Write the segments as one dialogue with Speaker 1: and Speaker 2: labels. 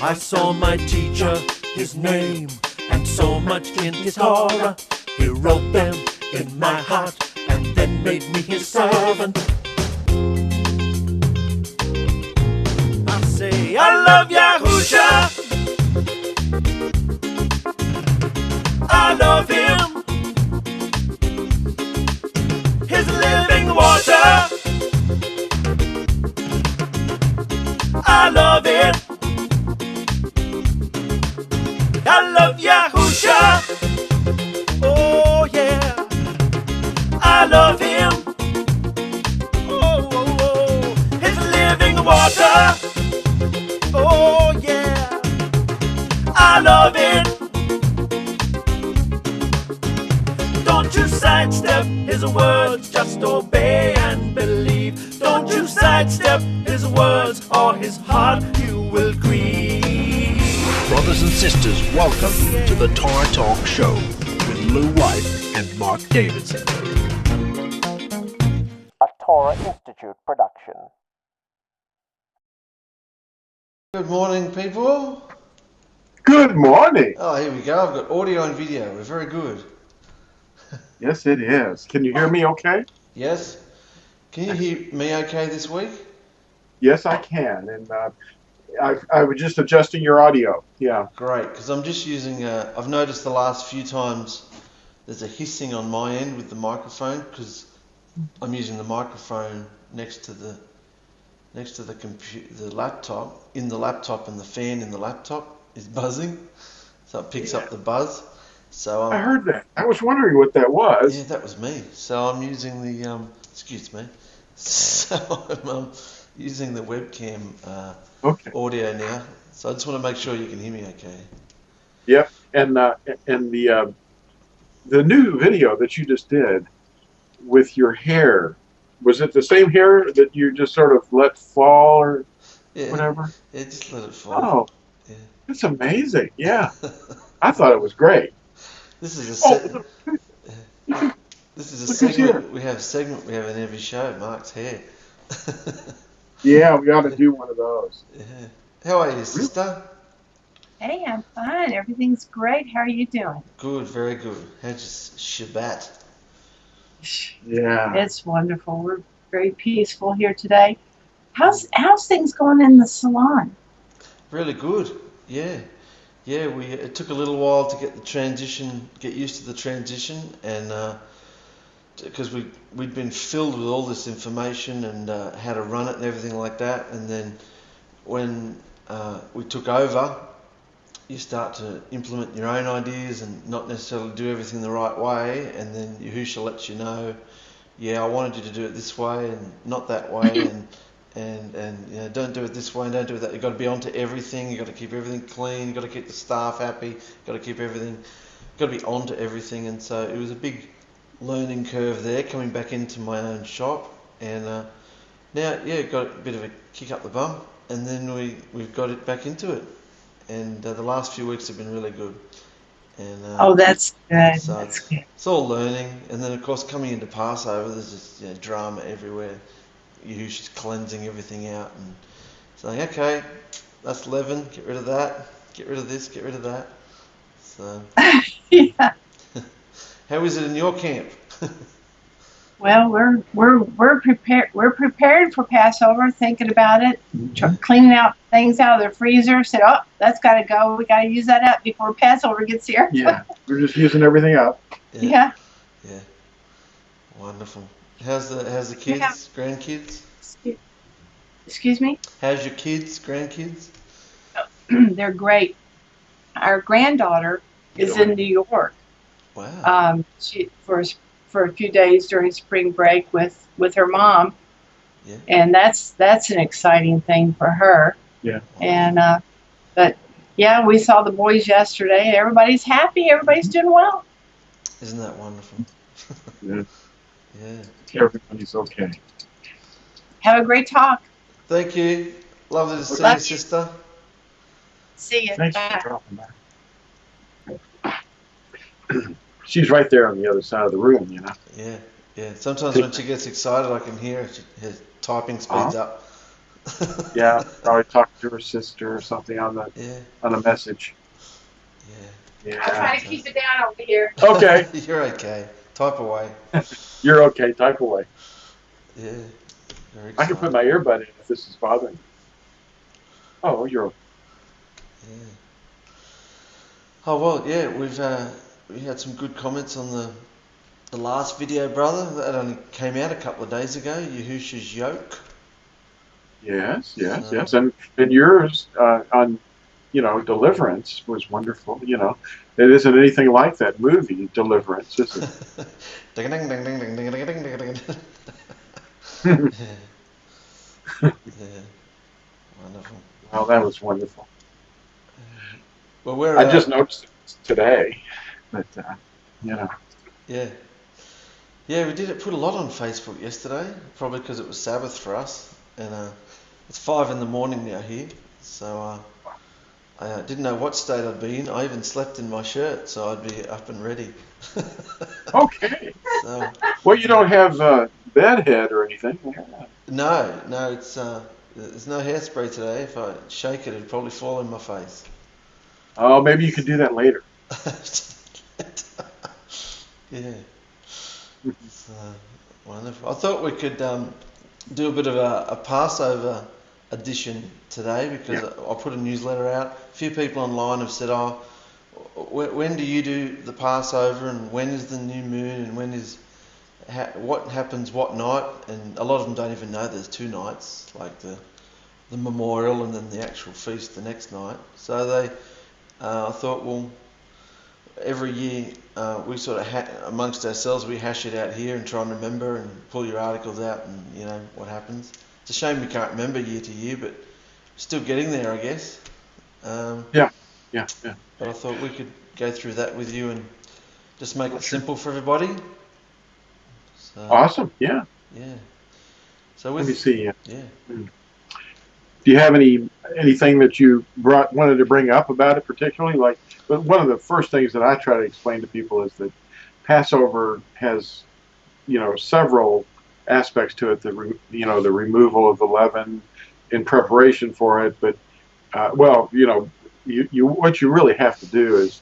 Speaker 1: I saw my teacher, his name, and so much in his Torah. He wrote them in my heart and then made me his servant. I say, I love Yahusha. I love him. His living water. I love it. I love Yahusha. Oh yeah. I love him. Oh, oh, oh. His living water. Oh yeah. I love it. Don't you sidestep his words, just obey and believe. Don't you sidestep his words or his heart you will grieve.
Speaker 2: Brothers and sisters, welcome to the Torah Talk Show with Lew White and Mark Davidson.
Speaker 3: A Torah Institute production.
Speaker 4: Good morning, people.
Speaker 5: Good morning.
Speaker 4: Oh, here we go. I've got audio and video. We're very good.
Speaker 5: Yes, it is. Can you hear me okay?
Speaker 4: Yes? Can you hear me okay this week?
Speaker 5: Yes, I can. And I was just adjusting your audio. Yeah.
Speaker 4: Great, because I'm just using, I've noticed the last few times there's a hissing on my end with the microphone because I'm using the microphone next to the laptop, in the laptop, and the fan in the laptop is buzzing, so it picks up the buzz. So
Speaker 5: I heard that. I was wondering what that was.
Speaker 4: Yeah, that was me. So I'm using the excuse me. So I'm using the webcam audio now. So I just want to make sure you can hear me okay.
Speaker 5: Yep. And the new video that you just did with your hair, was it the same hair that you just sort of let fall or whatever?
Speaker 4: Yeah, just let it fall.
Speaker 5: Oh,
Speaker 4: yeah.
Speaker 5: It's amazing. Yeah. I thought it was great.
Speaker 4: This is a segment. We have a segment we have in every show. Mark's hair.
Speaker 5: Yeah, we ought to do one of those.
Speaker 4: Yeah. How are you, sister?
Speaker 6: Hey, I'm fine. Everything's great. How are you doing?
Speaker 4: Good, very good. How's your Shabbat?
Speaker 5: Yeah.
Speaker 6: It's wonderful. We're very peaceful here today. How's things going in the salon?
Speaker 4: Really good. Yeah. Yeah, it took a little while to get used to the transition, and because we'd been filled with all this information and how to run it and everything like that, and then when we took over, you start to implement your own ideas and not necessarily do everything the right way, and then Yahusha lets you know, yeah, I wanted you to do it this way and not that way, and you know, don't do it this way and don't do it that. You've got to be onto everything. You've got to keep everything clean. You've got to keep the staff happy. You've got to keep everything. You've got to be onto everything. And so it was a big learning curve there, coming back into my own shop. And now, yeah, got a bit of a kick up the bum. And then we've got it back into it. And the last few weeks have been really good. And
Speaker 6: oh, that's good.
Speaker 4: So
Speaker 6: that's good.
Speaker 4: It's all learning. And then, of course, coming into Passover, there's just drama everywhere. Yahusha's cleansing everything out and saying, okay, that's leaven, get rid of that, get rid of this, get rid of that. So,
Speaker 6: yeah.
Speaker 4: How is it in your camp?
Speaker 6: Well, we're prepared. We're prepared for Passover. Thinking about it, cleaning out things out of the freezer. Said, oh, that's got to go. We got to use that up before Passover gets here.
Speaker 5: Yeah, we're just using everything up.
Speaker 6: Yeah.
Speaker 4: Yeah. Wonderful. How's the kids, grandkids?
Speaker 6: Excuse me?
Speaker 4: How's your kids, grandkids?
Speaker 6: They're great. Our granddaughter is in New York.
Speaker 4: Wow.
Speaker 6: She for a few days during spring break with her mom.
Speaker 4: Yeah.
Speaker 6: And that's an exciting thing for her.
Speaker 5: Yeah.
Speaker 6: And but yeah, we saw the boys yesterday. Everybody's happy. Everybody's doing well.
Speaker 4: Isn't that wonderful?
Speaker 5: Yeah.
Speaker 4: Yeah.
Speaker 5: Everybody's okay.
Speaker 6: Have a great talk.
Speaker 4: Thank you. Lovely to see you, sister.
Speaker 6: See you.
Speaker 5: Thanks
Speaker 6: Bye.
Speaker 5: for dropping by. She's right there on the other side of the room, you know.
Speaker 4: Yeah, yeah. Sometimes when she gets excited, I can hear her typing speeds up.
Speaker 5: Yeah, probably talking to her sister or something on the
Speaker 4: Yeah,
Speaker 5: on a message.
Speaker 4: yeah.
Speaker 6: I'll try to keep it down over here.
Speaker 5: Okay,
Speaker 4: You're okay. Type away.
Speaker 5: you're okay. Type away.
Speaker 4: Yeah, very
Speaker 5: I can put
Speaker 4: exciting.
Speaker 5: my earbud in if this is bothering you. Oh, you're okay.
Speaker 4: Yeah. Oh well, yeah. We had some good comments on the last video, brother. That only came out a couple of days ago. Yahusha's yoke.
Speaker 5: Yes, yes,
Speaker 4: So,
Speaker 5: yes. And yours on, Deliverance was wonderful. It isn't anything like that movie, Deliverance, is it?
Speaker 4: ding ding ding ding ding ding ding ding ding ding. Yeah, yeah, wonderful.
Speaker 5: Well, that was wonderful.
Speaker 4: Well, we're
Speaker 5: I just noticed it today, but
Speaker 4: yeah, yeah. We did it. Put a lot on Facebook yesterday, probably because it was Sabbath for us, and it's 5 a.m. now here, so I didn't know what state I'd be in. I even slept in my shirt, so I'd be up and ready.
Speaker 5: okay.
Speaker 4: So,
Speaker 5: Well, you don't have bedhead or anything.
Speaker 4: no, it's there's no hairspray today. If I shake it, it'd probably fall in my face.
Speaker 5: Oh, maybe you could do that later.
Speaker 4: Yeah, it's wonderful. I thought we could do a bit of a Passover edition today because I put a newsletter out. A few people online have said, "Oh, when do you do the Passover, and when is the new moon, and when is what happens what night?" And a lot of them don't even know there's 2 nights, like the memorial and then the actual feast the next night. So I thought, well, every year we sort of amongst ourselves we hash it out here and try and remember and pull your articles out and what happens. It's a shame we can't remember year to year, but still getting there, I guess.
Speaker 5: Yeah.
Speaker 4: But I thought we could go through that with you and just make it simple for everybody. So,
Speaker 5: Awesome. Yeah.
Speaker 4: yeah. So
Speaker 5: Let me see.
Speaker 4: Yeah.
Speaker 5: Do you have anything that you wanted to bring up about it particularly? Like, but one of the first things that I try to explain to people is that Passover has, several aspects to it. The removal of the leaven in preparation for it. But what you really have to do is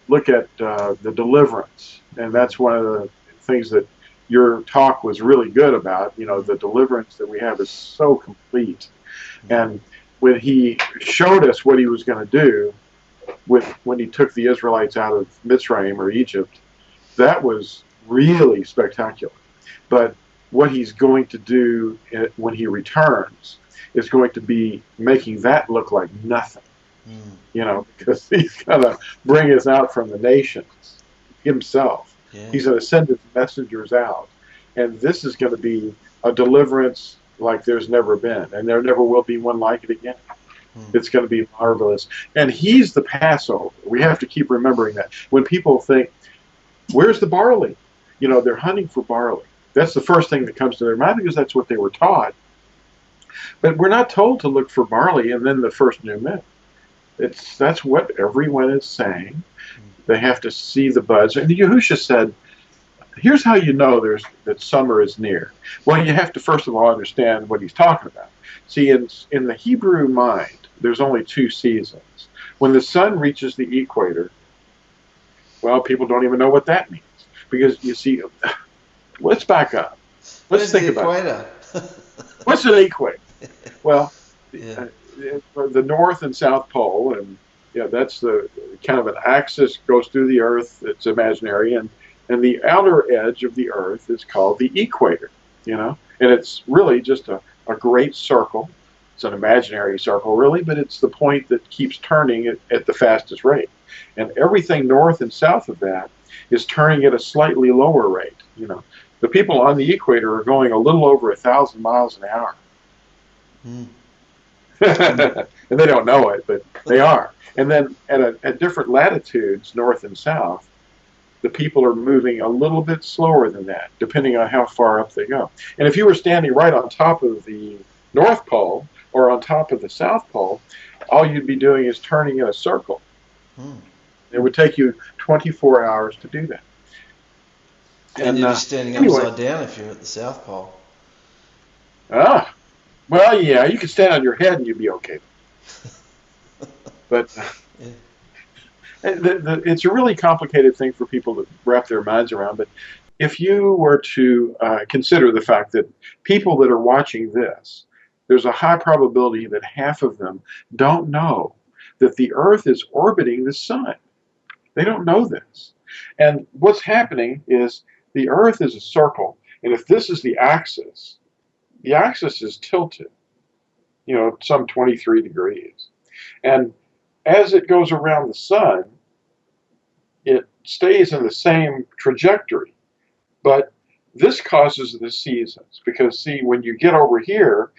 Speaker 5: look at the deliverance, and that's one of the things that your talk was really good about. The deliverance that we have is so complete. And when he showed us what he was going to do when he took the Israelites out of Mitzrayim or Egypt, that was really spectacular. But what he's going to do when he returns is going to be making that look like nothing, because he's going to bring us out from the nations himself.
Speaker 4: Yeah.
Speaker 5: He's going to send his messengers out. And this is going to be a deliverance like there's never been, and there never will be one like it again. It's going to be marvelous. And he's the Passover. We have to keep remembering that. When people think, where's the barley? They're hunting for barley. That's the first thing that comes to their mind because that's what they were taught. But we're not told to look for barley and then the first new moon. That's what everyone is saying. They have to see the buds. And Yahusha said, here's how you know that summer is near. Well, you have to first of all understand what he's talking about. See, in the Hebrew mind, there's only 2 seasons. When the sun reaches the equator, well, people don't even know what that means. Because, you see, let's back up. Let's think about it. What's an equator? Well, the North and South Pole, and that's the kind of an axis goes through the Earth. It's imaginary, and the outer edge of the Earth is called the equator, and it's really just a great circle. It's an imaginary circle, really, but it's the point that keeps turning at the fastest rate. And everything north and south of that is turning at a slightly lower rate. The people on the equator are going a little over 1,000 miles an hour. And they don't know it, but they are. And then at different latitudes, north and south, the people are moving a little bit slower than that, depending on how far up they go. And if you were standing right on top of the North Pole or on top of the South Pole, all you'd be doing is turning in a circle. It would take you 24 hours to do that.
Speaker 4: And you'd be standing upside down if you're at the South Pole.
Speaker 5: Well, yeah, you could stand on your head and you'd be okay. But it's a really complicated thing for people to wrap their minds around. But if you were to consider the fact that people that are watching this, there's a high probability that half of them don't know that the Earth is orbiting the sun. They don't know this. And what's happening is the Earth is a circle. And if this is the axis is tilted, some 23 degrees. And as it goes around the sun, it stays in the same trajectory. But this causes the seasons. Because, see, when you get over here,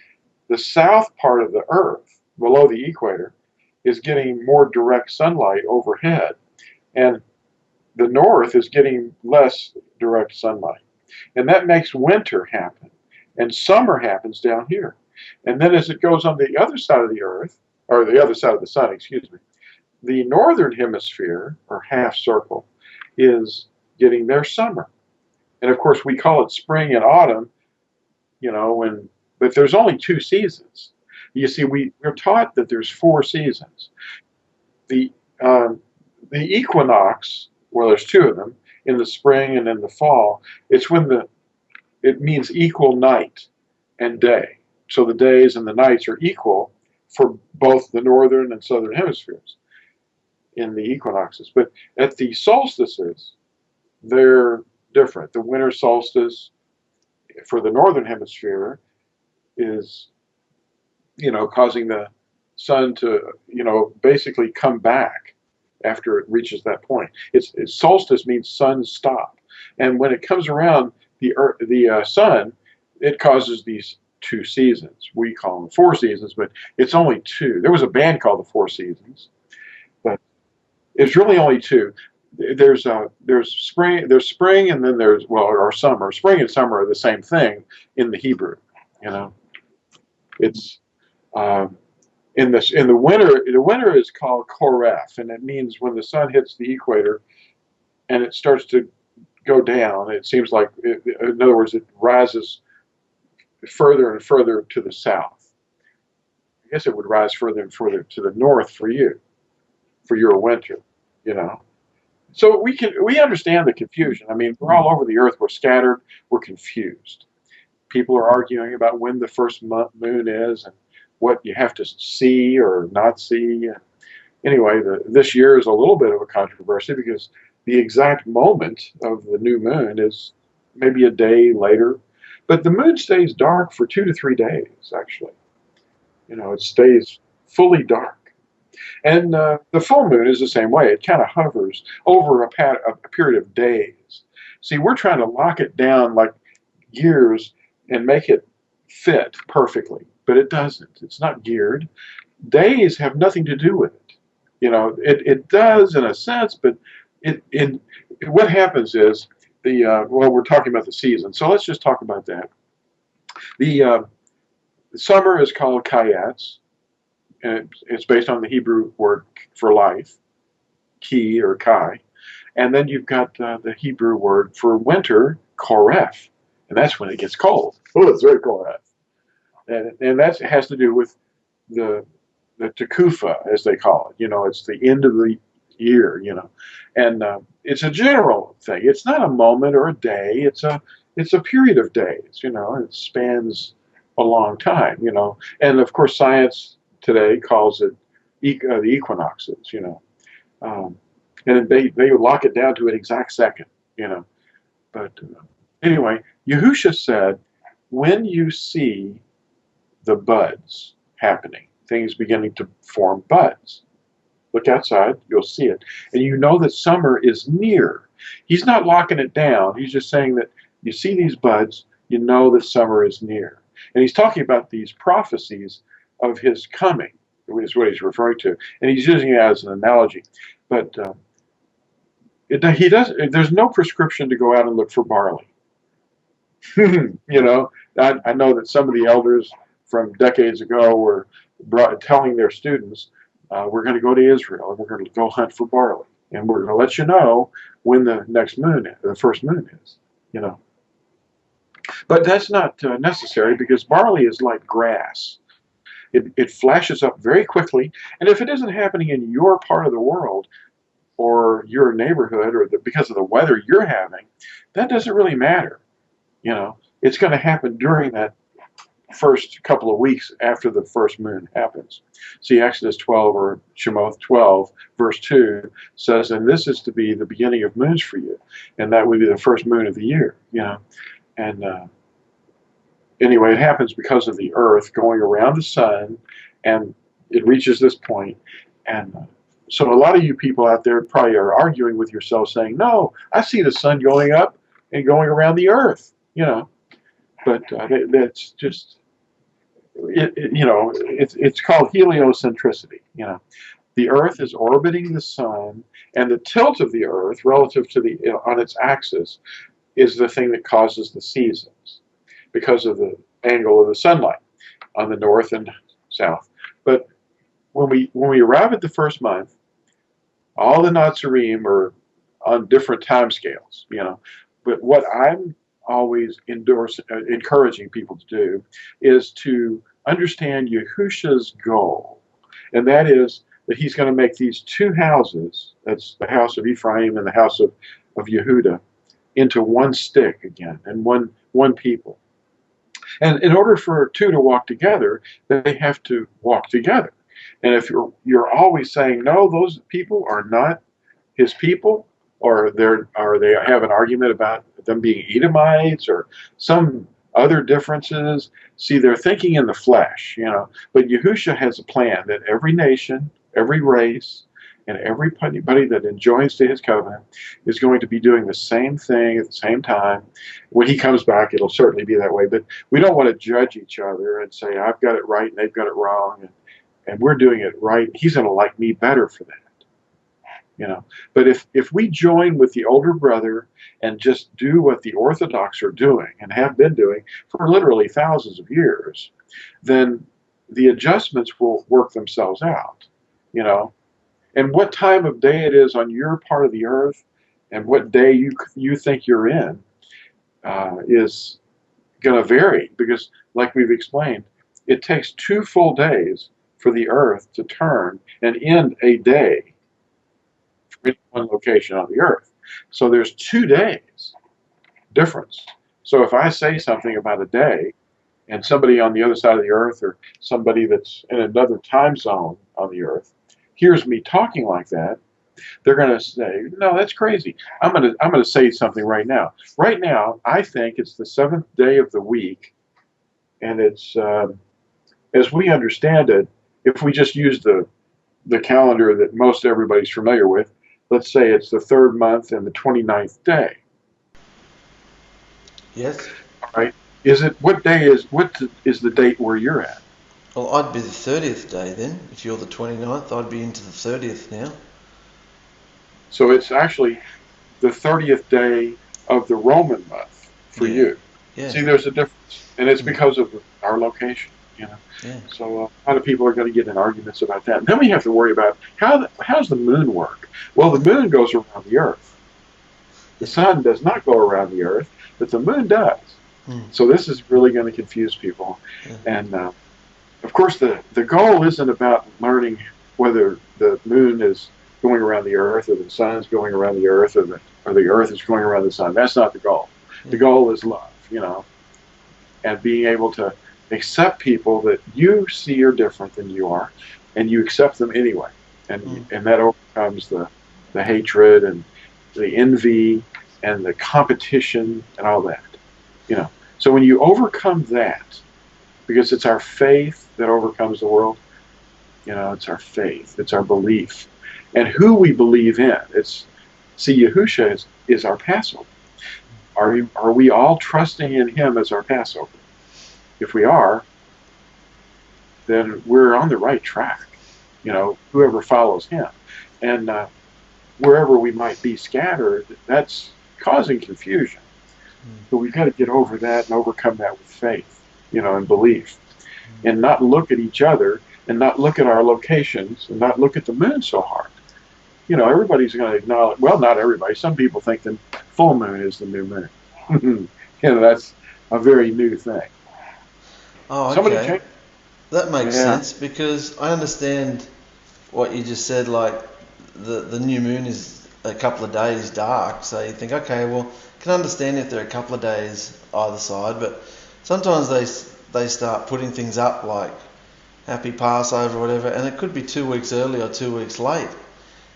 Speaker 5: the south part of the Earth, below the equator, is getting more direct sunlight overhead. And the north is getting less direct sunlight. And that makes winter happen. And summer happens down here. And then as it goes on the other side of the Earth, or the other side of the sun, excuse me, the northern hemisphere, or half circle, is getting their summer. And of course, we call it spring and autumn, but there's only 2 seasons. You see, we're taught that there's 4 seasons. The equinox, well, there's 2 of them, in the spring and in the fall. It's when it means equal night and day. So the days and the nights are equal for both the northern and southern hemispheres in the equinoxes. But at the solstices, they're different. The winter solstice for the northern hemisphere is, causing the sun to, basically come back after it reaches that point. Solstice means sun stop. And when it comes around the sun, it causes these 2 seasons. We call them 4 seasons, but it's only 2. There was a band called the 4 Seasons, but it's really only 2. There's spring, and then or summer. Spring and summer are the same thing in the Hebrew. It's in the winter. The winter is called Koref, and it means when the sun hits the equator, and it starts to go down. It seems like, in other words, it rises further and further to the south. I guess it would rise further and further to the north for your winter. So we understand the confusion. I mean, we're all over the earth. We're scattered. We're confused. People are arguing about when the first moon is and what you have to see or not see. Anyway, this year is a little bit of a controversy because the exact moment of the new moon is maybe a day later. But the moon stays dark for 2 to 3 days, actually. It stays fully dark. And the full moon is the same way. It kind of hovers over a period of days. See, we're trying to lock it down like gears and make it fit perfectly, but it doesn't. It's not geared. Days have nothing to do with it. It does in a sense, but what happens is we're talking about the season, so let's just talk about that. The summer is called Kayatz, and it's based on the Hebrew word for life, ki or kai, and then you've got the Hebrew word for winter, Koref, and that's when it gets cold. Oh, it's very cold. And that has to do with the Tekufa, as they call it. It's the end of the year, and it's a general thing. It's not a moment or a day. It's a period of days, It spans a long time, And of course, science today calls it the equinoxes, and they lock it down to an exact second, But anyway, Yahusha said, when you see the buds happening, things beginning to form buds, look outside, you'll see it. And you know that summer is near. He's not locking it down. He's just saying that you see these buds, you know that summer is near. And he's talking about these prophecies of his coming, is what he's referring to. And he's using it as an analogy. But there's no prescription to go out and look for barley. I know that some of the elders from decades ago were telling their students, we're going to go to Israel and we're going to go hunt for barley, and we're going to let you know when the next moon, the first moon is. But that's not necessary, because barley is like grass. It flashes up very quickly, and if it isn't happening in your part of the world or your neighborhood, or because of the weather you're having, that doesn't really matter. You know, it's going to happen during that first couple of weeks after the first moon happens. See, Exodus 12 or Shemoth 12, verse 2 says, and this is to be the beginning of moons for you, and that would be the first moon of the year. You know, and anyway, it happens because of the earth going around the sun, and it reaches this point. And so a lot of you people out there probably are arguing with yourselves, saying, no, I see the sun going up and going around the earth, you know. But that's just, you know, it's called heliocentricity, you know. The earth is orbiting the sun, and the tilt of the earth relative to the, on its axis, is the thing that causes the seasons, because of the angle of the sunlight on the north and south. But when we arrive at the first month, all the Nazarene are on different time scales, you know. But what I'm always encouraging people to do is to understand Yahusha's goal, and that is that he's going to make these two houses, that's the house of Ephraim and the house of Yehuda, into one stick again, and one people. And in order for two to walk together, they have to walk together. And if you're always saying, no, those people are not his people, or they have an argument about them being Edomites or some other differences, see, they're thinking in the flesh, you know. But Yahusha has a plan that every nation, every race, and everybody that enjoins to his covenant is going to be doing the same thing at the same time. When he comes back, it'll certainly be that way. But we don't want to judge each other and say, I've got it right and they've got it wrong, and we're doing it right. He's going to like me better for that, you know. But if we join with the older brother and just do what the Orthodox are doing and have been doing for literally thousands of years, then the adjustments will work themselves out, you know. And what time of day it is on your part of the earth, and what day you think you're in, is going to vary, because, like we've explained, it takes 2 full days for the earth to turn and end a day for any one location on the earth. So there's 2 days difference. So if I say something about a day, and somebody on the other side of the earth, or somebody that's in another time zone on the earth, hears me talking like that, they're going to say, no, that's crazy. I'm going to say something right now. Right now, I think it's the 7th day of the week, and it's, as we understand it, if we just use the calendar that most everybody's familiar with, let's say it's the 3rd month and the 29th day.
Speaker 4: Yes.
Speaker 5: All right. What is the date where you're at?
Speaker 4: Well, I'd be the 30th day then. If you're the 29th, I'd be into the 30th now.
Speaker 5: So it's actually the 30th day of the Roman month for you.
Speaker 4: Yeah.
Speaker 5: See, there's a difference, and it's because of our location, you know.
Speaker 4: Yeah.
Speaker 5: So a lot of people are going to get in arguments about that. And then we have to worry about how's the moon work? Well, the moon goes around the earth. The sun does not go around the earth, but the moon does. So this is really going to confuse people. Yeah. And of course, the goal isn't about learning whether the moon is going around the earth, or the sun is going around the earth, or the earth is going around the sun. That's not the goal. The goal is love, you know, and being able to accept people that you see are different than you are, and you accept them anyway. And that overcomes the hatred and the envy and the competition and all that, you know. So when you overcome that, because it's our faith that overcomes the world, you know, it's our faith, it's our belief, and who we believe in. See, Yahusha is our Passover. Are we all trusting in him as our Passover? If we are, then we're on the right track, you know, whoever follows him. And wherever we might be scattered, that's causing confusion. But we've got to get over that and overcome that with faith, you know, and belief. And not look at each other, and not look at our locations, and not look at the moon so hard. You know, everybody's going to acknowledge, well, not everybody. Some people think the full moon is the new moon. You know, that's a very new thing.
Speaker 4: Oh,
Speaker 5: Somebody
Speaker 4: okay.
Speaker 5: check.
Speaker 4: That makes
Speaker 5: Yeah.
Speaker 4: sense because I understand what you just said. Like the new moon is a couple of days dark, so you think, okay, well, can understand if they're a couple of days either side, but sometimes they start putting things up like Happy Passover or whatever, and it could be 2 weeks early or 2 weeks late.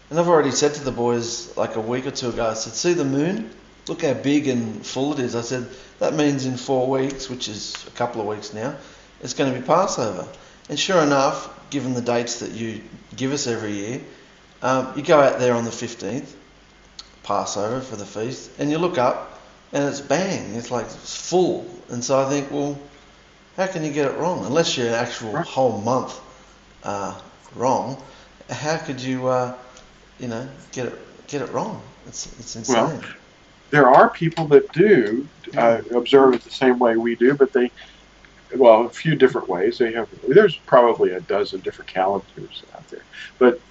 Speaker 4: And I've already said to the boys like a week or two ago, I said, see the moon? Look how big and full it is. I said, that means in 4 weeks, which is a couple of weeks now, it's going to be Passover. And sure enough, given the dates that you give us every year, you go out there on the 15th, Passover for the feast, and you look up and it's bang, it's full. And so I think, well, how can you get it wrong? Unless you're an actual whole month wrong, how could you, get it wrong? It's insane.
Speaker 5: Well, there are people that do observe it the same way we do, but a few different ways. There's probably a dozen different calendars out there, but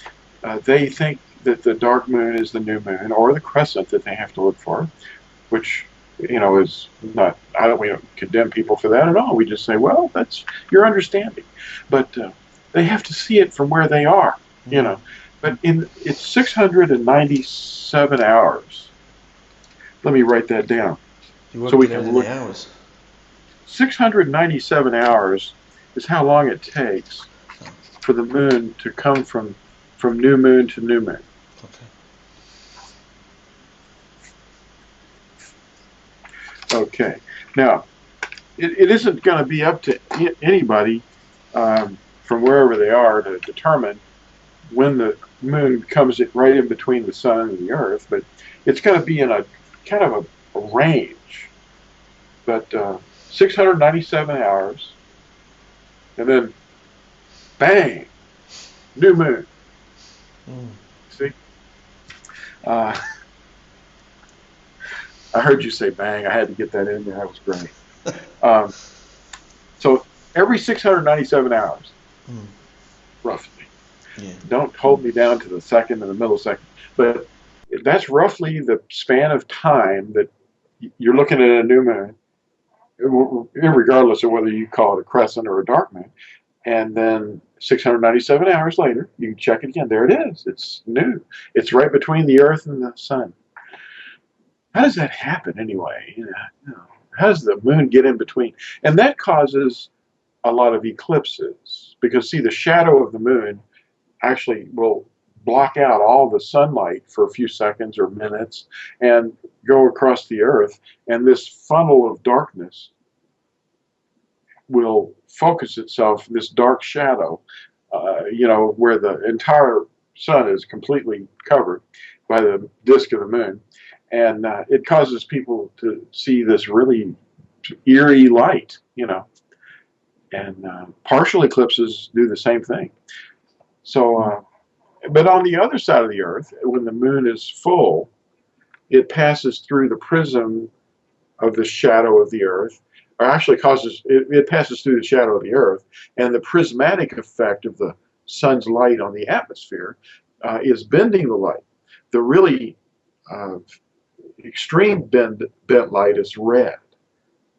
Speaker 5: they think that the dark moon is the new moon or the crescent that they have to look for, which is not. We don't condemn people for that at all. We just say, well, that's your understanding, but they have to see it from where they are, But it's 697 hours. Let me write that down.
Speaker 4: So we can look.
Speaker 5: 697 hours is how long it takes for the moon to come from new moon to new moon. Okay. Now, it isn't going to be up to anybody from wherever they are to determine when the moon comes right in between the sun and the earth, but it's going to be in a kind of a range. But 697 hours, and then bang, new moon. See? I heard you say bang. I had to get that in there. That was great. So every 697 hours, roughly.
Speaker 4: Yeah.
Speaker 5: Don't hold me down to the second and the millisecond, but that's roughly the span of time that you're looking at a new moon, regardless of whether you call it a crescent or a dark moon. And then 697 hours later, you can check it again. There it is. It's new. It's right between the earth and the sun. How does that happen anyway? How does the moon get in between? And that causes a lot of eclipses because, see, the shadow of the moon actually will block out all the sunlight for a few seconds or minutes and go across the earth, and this funnel of darkness will focus itself, this dark shadow, where the entire sun is completely covered by the disk of the moon, and it causes people to see this really eerie light, and partial eclipses do the same thing. So, but on the other side of the earth, when the moon is full, it passes through the prism of the shadow of the earth, or actually it passes through the shadow of the earth, and the prismatic effect of the sun's light on the atmosphere is bending the light. The really extreme bent light is red,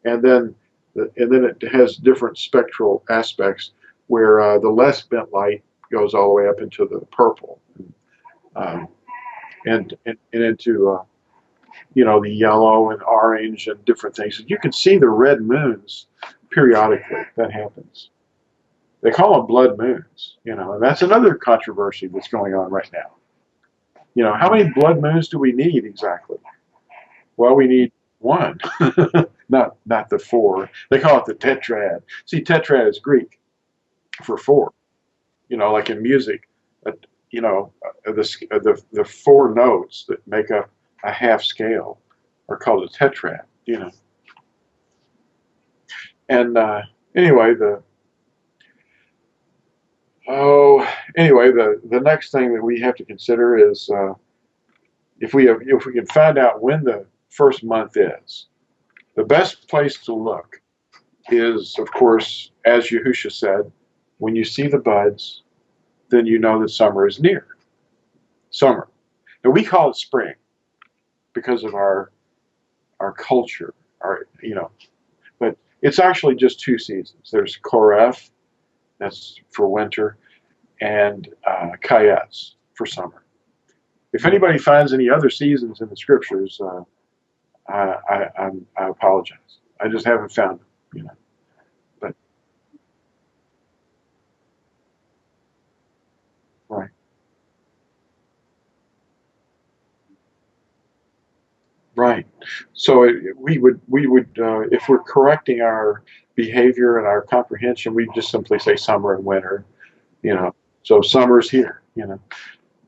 Speaker 5: and then it has different spectral aspects where the less bent light goes all the way up into the purple, and into the yellow and orange and different things. And you can see the red moons periodically. That happens. They call them blood moons, and that's another controversy that's going on right now. How many blood moons do we need exactly? Well, we need one, not the four. They call it the tetrad. See, tetrad is Greek for four. Like in music, the four notes that make up a half scale are called a tetrad. And anyway, the next thing that we have to consider is if we can find out when the first month is, the best place to look is, of course, as Yahusha said, when you see the buds, then you know that summer is near. Summer. Now we call it spring because of our culture, but it's actually just 2 seasons. There's Koref, that's for winter, and Kayetz for summer. If anybody finds any other seasons in the scriptures, I apologize. I just haven't found them, you know. But right, right. So we would if we're correcting our behavior and our comprehension, we just simply say summer and winter, you know. So summer's here, you know.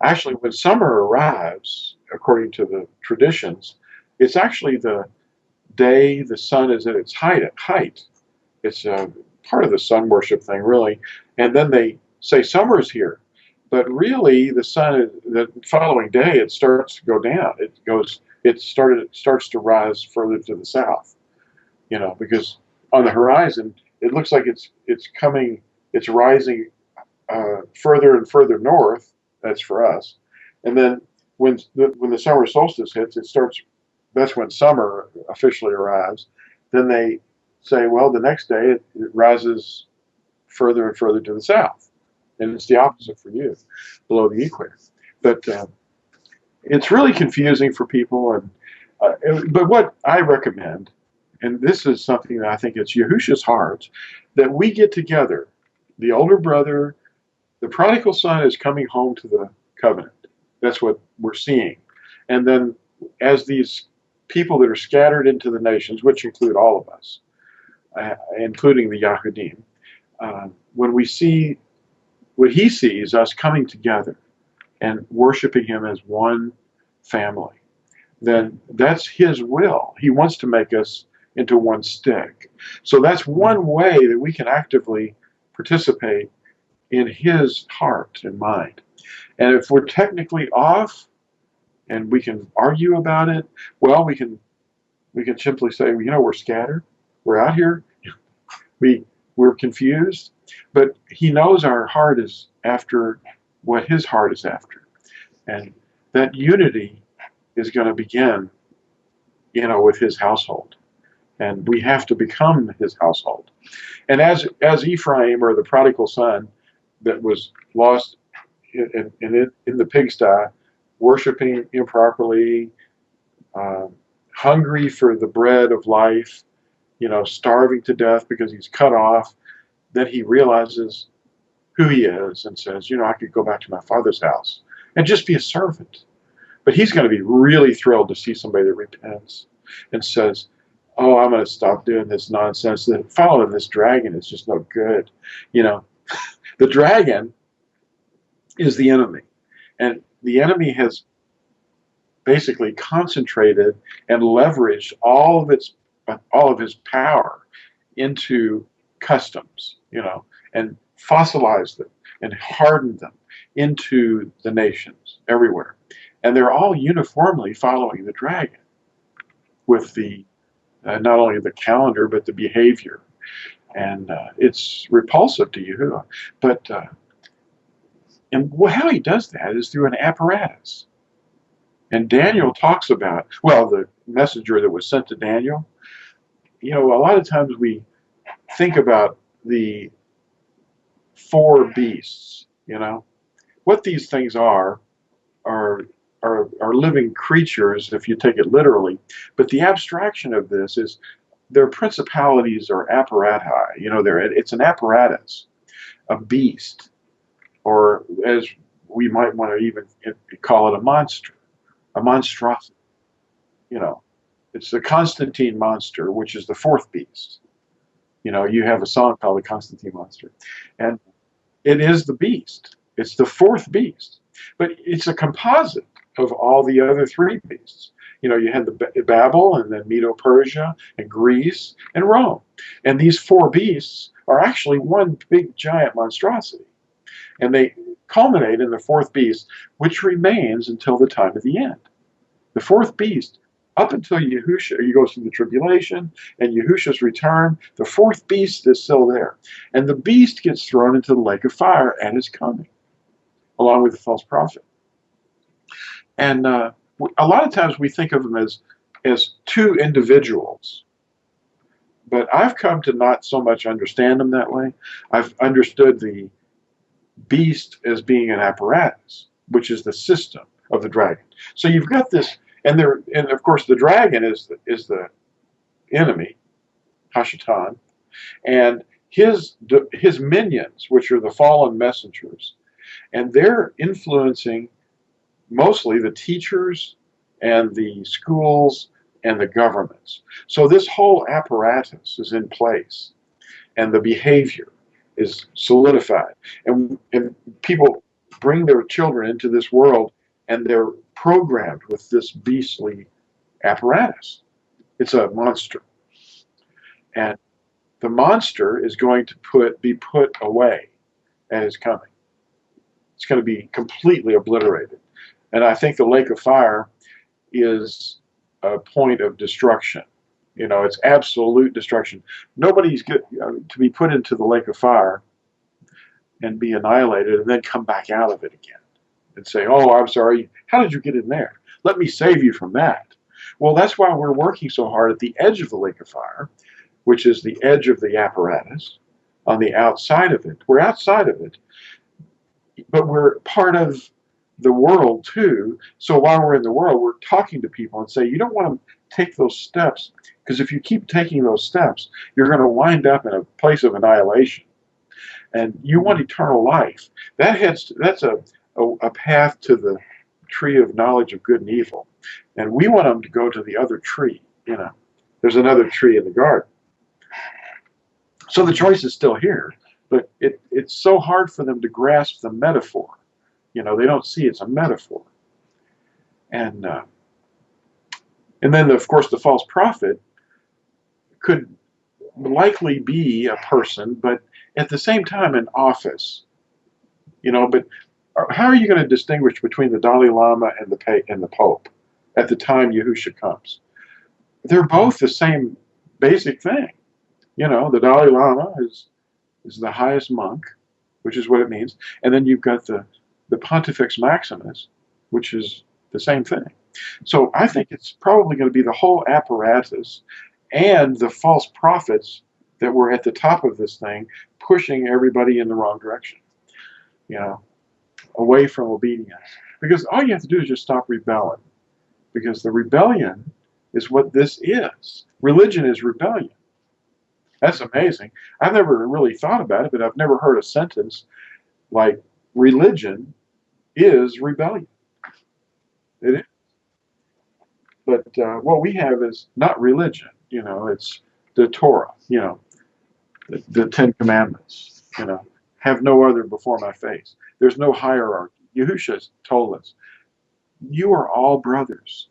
Speaker 5: Actually, when summer arrives, according to the traditions, it's actually the day the sun is at its height. It's part of the sun worship thing, really. And then they say summer's here, but really the sun, the following day, it starts to go down. It starts to rise further to the south, you know, because on the horizon it looks like it's rising further and further north. That's for us. And then when the summer solstice hits, that's when summer officially arrives. Then they say, well, the next day it rises further and further to the south. And it's the opposite for you, below the equator. But it's really confusing for people. But what I recommend, and this is something that I think it's YAHUSHA'S heart, that we get together. The older brother, the prodigal son is coming home to the covenant. That's what we're seeing. And then as these people that are scattered into the nations, which include all of us, including the Yahudim, when we see what he sees, us coming together and worshiping him as one family, then that's his will. He wants to make us into one stick. So that's one way that we can actively participate in his heart and mind. And if we're technically off and we can argue about it, well, we can simply say, you know, we're scattered, we're out here, we're confused, but he knows our heart is after what his heart is after. And that unity is going to begin, you know, with his household. And we have to become his household. And as Ephraim, or the prodigal son that was lost in the pigsty, worshiping improperly, hungry for the bread of life, you know, starving to death because he's cut off, then he realizes who he is and says, you know, I could go back to my father's house and just be a servant. But he's going to be really thrilled to see somebody that repents and says, oh, I'm going to stop doing this nonsense. Following this dragon is just no good. You know, the dragon is the enemy. And the enemy has basically concentrated and leveraged all of his power into customs, you know, and fossilized them and hardened them into the nations everywhere. And they're all uniformly following the dragon with the not only the calendar, but the behavior. And it's repulsive to Yahuwah. But and how he does that is through an apparatus. And Daniel talks about, well, the messenger that was sent to Daniel, you know, a lot of times we think about the 4 beasts, you know. What these things are living creatures, if you take it literally. But the abstraction of this is their principalities are apparati. You know, it's an apparatus, a beast, or as we might want to even call it, a monster, a monstrosity. You know, it's the Constantine monster, which is the 4th beast. You know, you have a song called the Constantine monster, and it is the beast. It's the 4th beast, but it's a composite of all the other 3 beasts. You know, you had the Babel, and then Medo-Persia, and Greece, and Rome. And these 4 beasts are actually one big giant monstrosity. And they culminate in the 4th beast, which remains until the time of the end. The 4th beast, up until Yahusha, he goes through the tribulation and Yahusha's return, the 4th beast is still there. And the beast gets thrown into the lake of fire at his coming, along with the false prophet. And a lot of times we think of them as 2 individuals. But I've come to not so much understand them that way. I've understood the beast as being an apparatus, which is the system of the dragon. So you've got this, and of course the dragon is the enemy, Hashatan, and his minions, which are the fallen messengers, and they're influencing mostly the teachers and the schools and the governments. So this whole apparatus is in place, and the behavior is solidified. And people bring their children into this world, and they're programmed with this beastly apparatus. It's a monster. And the monster is going to be put away at his coming. It's going to be completely obliterated. And I think the lake of fire is a point of destruction. You know, it's absolute destruction. Nobody's good to be put into the lake of fire and be annihilated and then come back out of it again and say, oh, I'm sorry, how did you get in there? Let me save you from that. Well, that's why we're working so hard at the edge of the lake of fire, which is the edge of the apparatus, on the outside of it. We're outside of it, but we're part of the world too. So while we're in the world, we're talking to people and say, you don't want to take those steps, because if you keep taking those steps, you're going to wind up in a place of annihilation. And you want eternal life. That's a path to the tree of knowledge of good and evil. And we want them to go to the other tree. You know, there's another tree in the garden. So the choice is still here, but it's so hard for them to grasp the metaphor. You know, they don't see it's a metaphor. And then, of course, the false prophet could likely be a person, but at the same time an office. You know, but how are you going to distinguish between the Dalai Lama and the Pope at the time Yahusha comes? They're both the same basic thing. You know, the Dalai Lama is the highest monk, which is what it means. And then you've got the Pontifex Maximus, which is the same thing. So I think it's probably going to be the whole apparatus and the false prophets that were at the top of this thing pushing everybody in the wrong direction, you know, away from obedience. Because all you have to do is just stop rebelling. Because the rebellion is what this is. Religion is rebellion. That's amazing. I've never really thought about it, but I've never heard a sentence like religion is rebellion. It is. But what we have is not religion, you know, it's the Torah, you know, the Ten Commandments, you know, have no other before my face. There's no hierarchy. Yahusha told us, you are all brothers.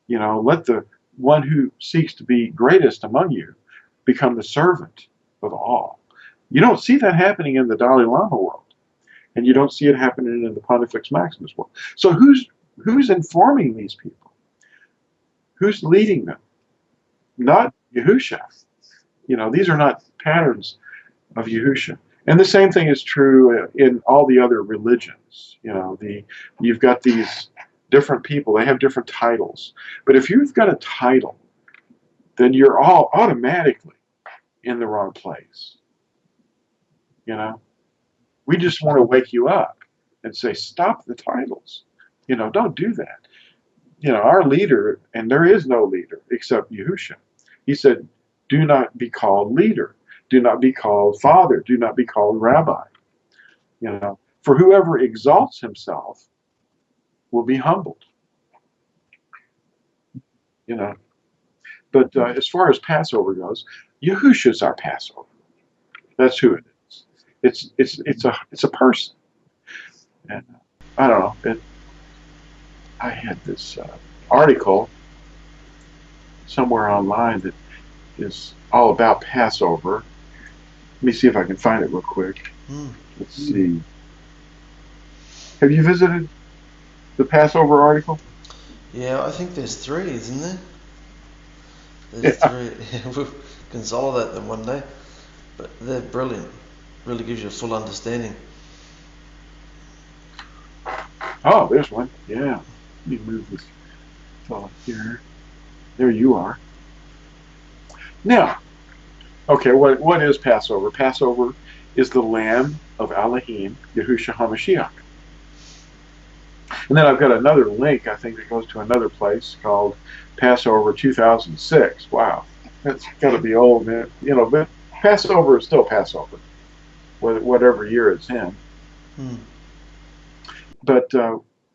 Speaker 5: You know, let the one who seeks to be greatest among you become the servant of all. You don't see that happening in the Dalai Lama world, and you don't see it happening in the Pontifex Maximus world. So who's informing these people? Who's leading them? Not Yahusha. You know, these are not patterns of Yahusha. And the same thing is true in all the other religions. You know, you've got these different people. They have different titles. But if you've got a title, then you're all automatically in the wrong place. You know, we just want to wake you up and say, stop the titles. You know, don't do that. You know, our leader, and there is no leader except Yahusha. He said, do not be called leader. Do not be called father. Do not be called rabbi. You know, for whoever exalts himself will be humbled. You know, but as far as Passover goes, Yahusha's our Passover. That's who it is. It's a person. And I don't know. I had this article somewhere online that is all about Passover. Let me see if I can find it real quick. Let's see. Have you visited the Passover article?
Speaker 4: Yeah, I think there's 3, isn't there? There's 3. We'll consolidate them one day. But they're brilliant. Really gives you a full understanding.
Speaker 5: Oh, there's one. Yeah. Let me move this fella here. There you are. Now, Okay, what is Passover? Passover is the Lamb of Elohim, Yahusha HaMashiach. And then I've got another link, I think, that goes to another place called Passover 2006. Wow, that's got to be old, man. You know, but Passover is still Passover, whatever year it's in.
Speaker 4: Hmm.
Speaker 5: But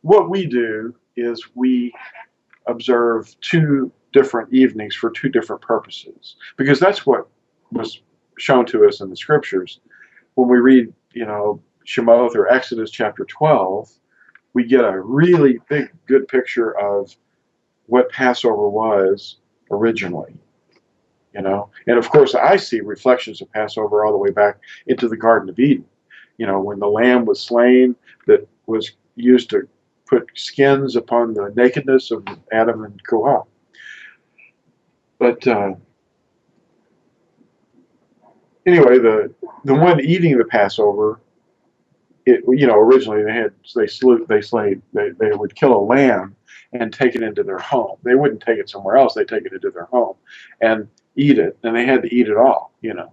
Speaker 5: what we do is we observe two different evenings for two different purposes, because that's what was shown to us in the scriptures. When we read, you know, Shemot or Exodus chapter 12, we get a really big, good picture of what Passover was originally, you know. And of course, I see reflections of Passover all the way back into the Garden of Eden, you know, when the lamb was slain that was used to put skins upon the nakedness of Adam and Koah. But anyway, the one eating the Passover, it, you know, originally they would kill a lamb and take it into their home. They wouldn't take it somewhere else. They take it into their home and eat it, and they had to eat it all, you know.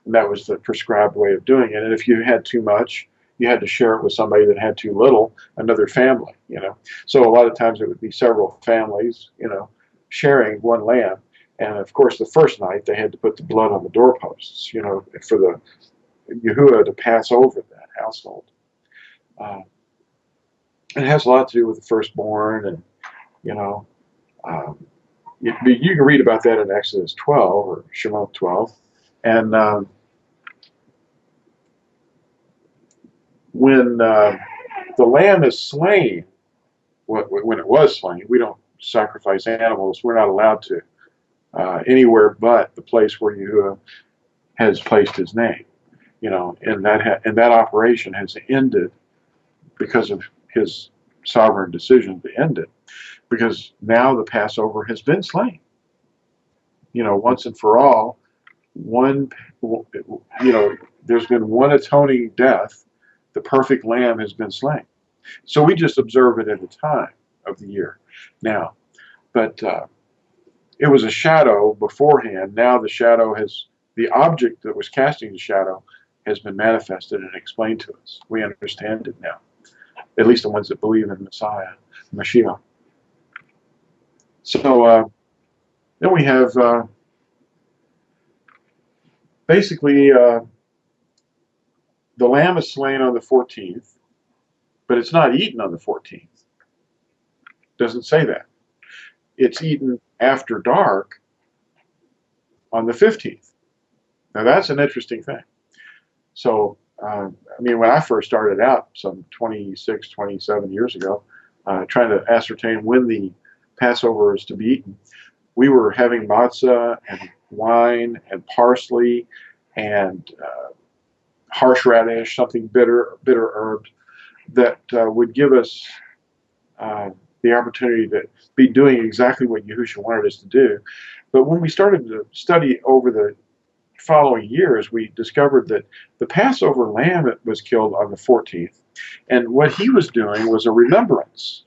Speaker 5: And that was the prescribed way of doing it. And if you had too much, you had to share it with somebody that had too little, another family, you know. So a lot of times it would be several families, you know, sharing one lamb. And of course, the first night they had to put the blood on the doorposts, you know, for the Yahuwah to pass over that household. It has a lot to do with the firstborn, and you know, you can read about that in Exodus 12 or Shemot 12, and when the lamb is slain, when it was slain, we don't sacrifice animals. We're not allowed to anywhere but the place where Yahuwah has placed His name. You know, and that operation has ended because of His sovereign decision to end it, because now the Passover has been slain. You know, once and for all, there's been one atoning death. The perfect lamb has been slain. So we just observe it at a time of the year now. But it was a shadow beforehand. Now the object that was casting the shadow has been manifested and explained to us. We understand it now, at least the ones that believe in Messiah, Mashiach. So then we have basically the lamb is slain on the 14th, but it's not eaten on the 14th. Doesn't say that. It's eaten after dark on the 15th. Now that's an interesting thing. So, I mean, when I first started out some 26, 27 years ago, trying to ascertain when the Passover is to be eaten, we were having matzah and wine and parsley and horseradish, something bitter herbs that would give us the opportunity to be doing exactly what Yahusha wanted us to do. But when we started to study over the following years, we discovered that the Passover lamb was killed on the 14th, and what he was doing was a remembrance.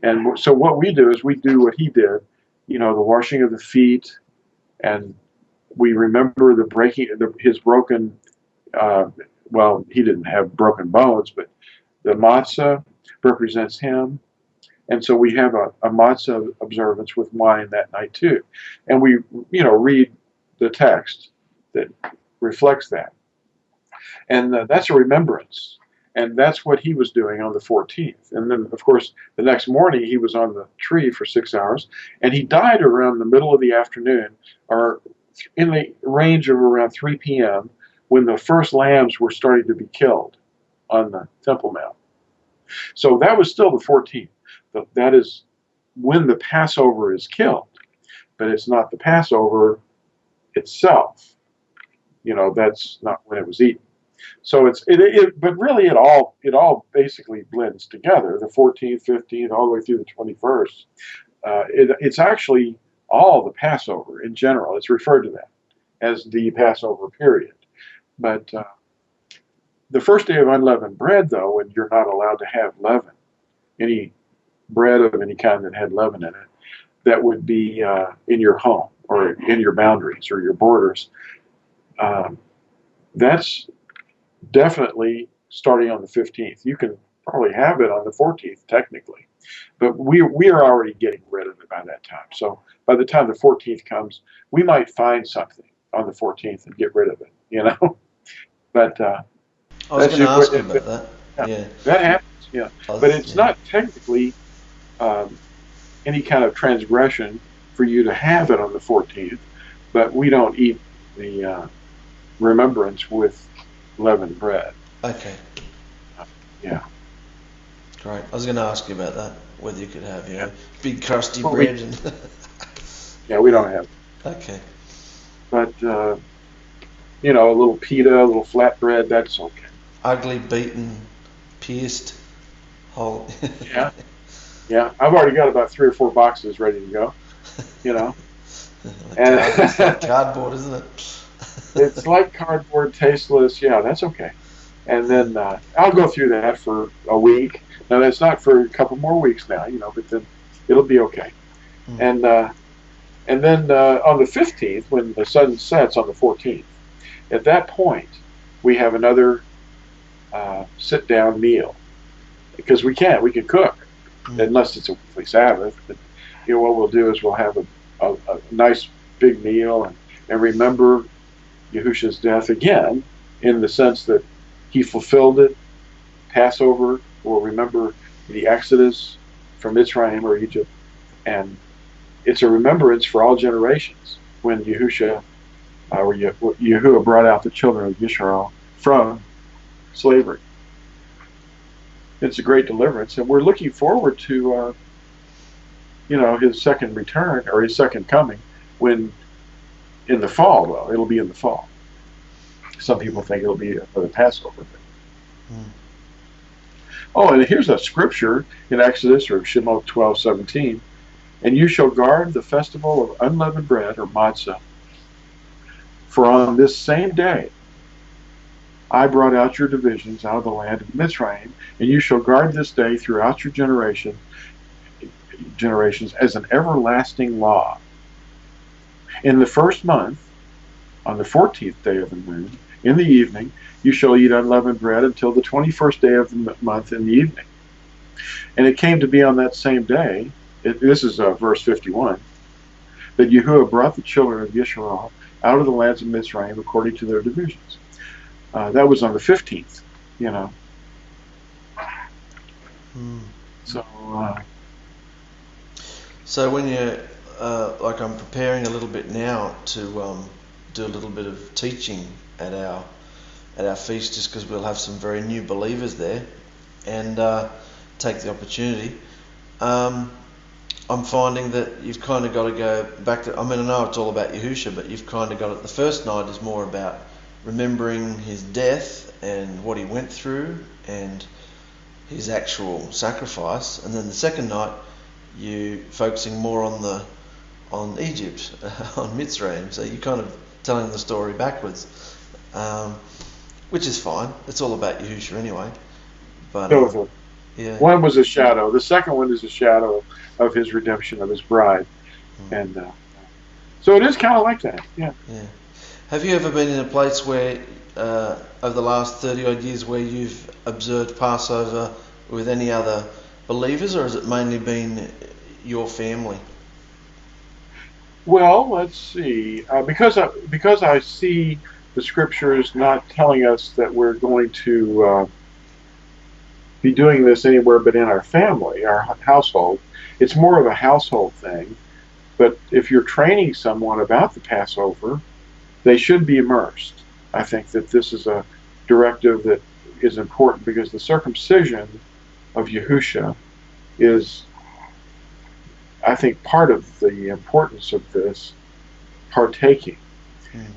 Speaker 5: And so what we do is we do what he did, you know, the washing of the feet, and we remember the breaking, his broken, well, he didn't have broken bones, but the matzah represents him. And so we have a matzah observance with wine that night too. And we, you know, read the text that reflects that. And that's a remembrance. And that's what he was doing on the 14th. And then, of course, the next morning he was on the tree for 6 hours, and he died around the middle of the afternoon, or in the range of around 3 p.m., when the first lambs were starting to be killed on the Temple Mount. So that was still the 14th. That is when the Passover is killed, but it's not the Passover itself. You know, that's not when it was eaten. So but really it all basically blends together. The 14th, 15th, all the way through the 21st. It's actually all the Passover in general. It's referred to that as the Passover period. But the first day of unleavened bread, though, when you're not allowed to have leaven, any bread of any kind that had leaven in it, that would be in your home or in your boundaries or your borders. That's definitely starting on the 15th. You can probably have it on the 14th, technically. But we are already getting rid of it by that time. So by the time the 14th comes, we might find something on the 14th and get rid of it, you know? But
Speaker 4: I was going to ask you about that. Yeah.
Speaker 5: that happens, yeah. But it's not technically any kind of transgression for you to have it on the 14th, but we don't eat the remembrance with leavened bread.
Speaker 4: Okay.
Speaker 5: Yeah.
Speaker 4: Great. I was going to ask you about that, whether you could have, big crusty bread.
Speaker 5: Yeah, we don't have it.
Speaker 4: Okay.
Speaker 5: But, a little pita, a little flatbread, that's okay.
Speaker 4: Ugly, beaten, pierced, whole.
Speaker 5: Yeah. Yeah. I've already got about 3 or 4 boxes ready to go, And
Speaker 4: it's like cardboard, isn't it?
Speaker 5: It's like cardboard, tasteless. Yeah, that's okay. And then I'll go through that for a week. Now, that's not for a couple more weeks now, but then it'll be okay. Mm. And then on the 15th, when the sun sets on the 14th, at that point, we have another sit-down meal. Because we can cook, unless it's a weekly Sabbath. But, what we'll do is we'll have a nice big meal and remember Yahusha's death again, in the sense that he fulfilled it. Passover, we'll remember the Exodus from Mitzrayim or Egypt, and it's a remembrance for all generations when Yahusha or Yahuwah brought out the children of Israel from slavery. It's a great deliverance, and we're looking forward to his second return, or his second coming, when in the fall. Well, it'll be in the fall. Some people think it'll be for the Passover. Oh, and here's a scripture in Exodus, or Shemot 12:17. And you shall guard the festival of unleavened bread, or matzah, for on this same day I brought out your divisions out of the land of Mitzrayim, and you shall guard this day throughout your generations as an everlasting law. In the first month, on the 14th day of the moon, in the evening, you shall eat unleavened bread until the 21st day of the month in the evening. And it came to be on that same day, this is verse 51, that Yahuwah brought the children of Israel out of the lands of Mitzrayim according to their divisions. That was on the 15th,
Speaker 4: So when you, like I'm preparing a little bit now to do a little bit of teaching at our feast, just because we'll have some very new believers there, and take the opportunity. I'm finding that you've kind of got to go back to, I know it's all about Yahusha, but you've kind of got it, the first night is more about remembering his death and what he went through and his actual sacrifice, and then the second night you focusing more on Egypt, on Mitzrayim. So you're kind of telling the story backwards, which is fine. It's all about Yahusha anyway. But yeah.
Speaker 5: One was a shadow. The second one is a shadow of his redemption of his bride, and so it is kind of like that. Yeah.
Speaker 4: Yeah. Have you ever been in a place where, over the last 30 odd years, where you've observed Passover with any other believers, or has it mainly been your family?
Speaker 5: Well, let's see. Because I see the scriptures not telling us that we're going to be doing this anywhere but in our family, our household. It's more of a household thing. But if you're training someone about the Passover, they should be immersed. I think that this is a directive that is important, because the circumcision of Yahusha is, I think, part of the importance of this partaking.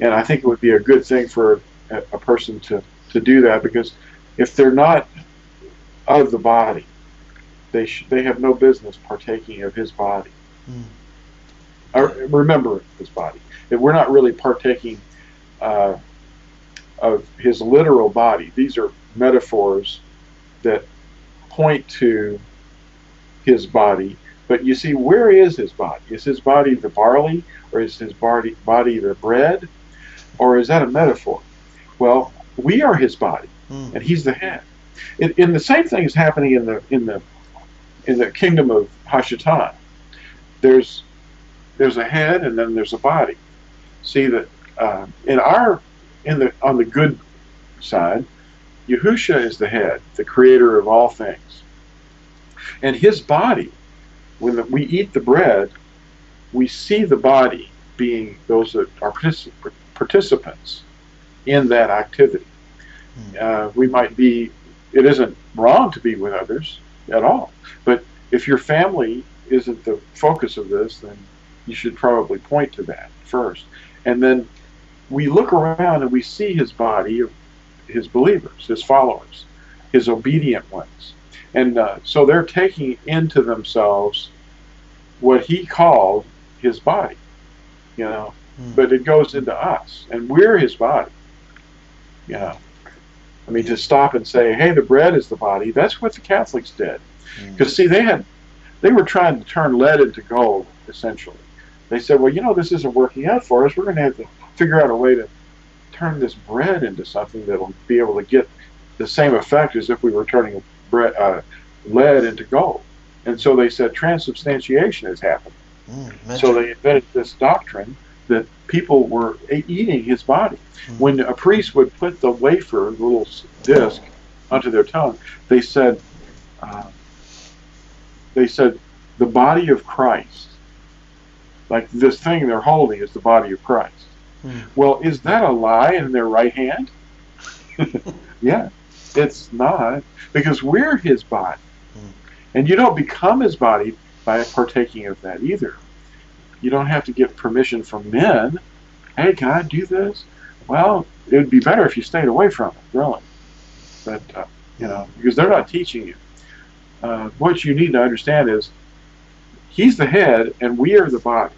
Speaker 5: And I think it would be a good thing for a person to do that, because if they're not of the body, they have no business partaking of his body. Remember his body. If we're not really partaking of his literal body, these are metaphors that point to his body. But you see, where is his body? Is his body the barley, or is his body the bread? or is that a metaphor? Well, we are his body, and he's the head. In the same thing is happening in the kingdom of Hashatan. There's a head, and then there's a body. See that on the good side, Yahusha is the head, the creator of all things, and his body. When we eat the bread, we see the body being those that are participants in that activity. We might be. It isn't wrong to be with others at all, but if your family isn't the focus of this, then you should probably point to that first. And then we look around and we see his body, his believers, his followers, his obedient ones. And so they're taking into themselves what he called his body, but it goes into us, and we're his body. I mean, to stop and say, hey, the bread is the body, that's what the Catholics did. Because, see, they were trying to turn lead into gold, essentially. They said, well, this isn't working out for us. We're going to have to figure out a way to turn this bread into something that'll be able to get the same effect as if we were turning lead into gold. And so they said transubstantiation has happened. So they invented this doctrine that people were eating his body. When a priest would put the wafer, the little disc, onto their tongue, they said, the body of Christ. Like this thing they're holding is the body of Christ. Well, is that a lie in their right hand? Yeah, it's not, because we're his body. And you don't become his body by partaking of that either. You don't have to get permission from men. Hey, can I do this? Well, it would be better if you stayed away from it, really. But, because they're not teaching you. What you need to understand is he's the head and we are the body.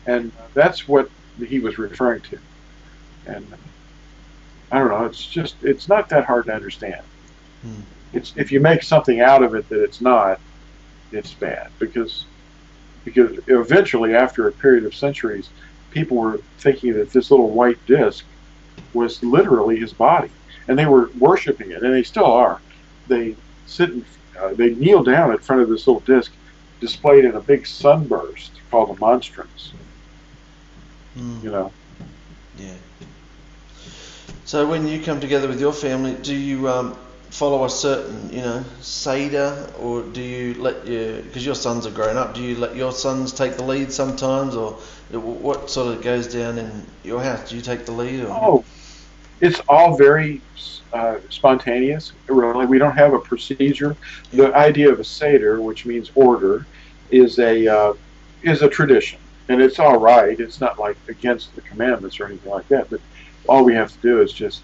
Speaker 5: And that's what he was referring to. And I don't know, it's not that hard to understand. If you make something out of it that it's not, it's bad. Because eventually, after a period of centuries, people were thinking that this little white disc was literally his body. And they were worshiping it, and they still are. They they kneel down in front of this little disc displayed in a big sunburst called a monstrance.
Speaker 4: Yeah. So when you come together with your family, do you follow a certain, Seder, or do you because your sons are grown up, do you let your sons take the lead sometimes, or what sort of goes down in your house? Do you take the lead? Or?
Speaker 5: Oh, it's all very spontaneous. Really, we don't have a procedure. The idea of a Seder, which means order, is a tradition, and it's all right. It's not like against the commandments or anything like that. But all we have to do is just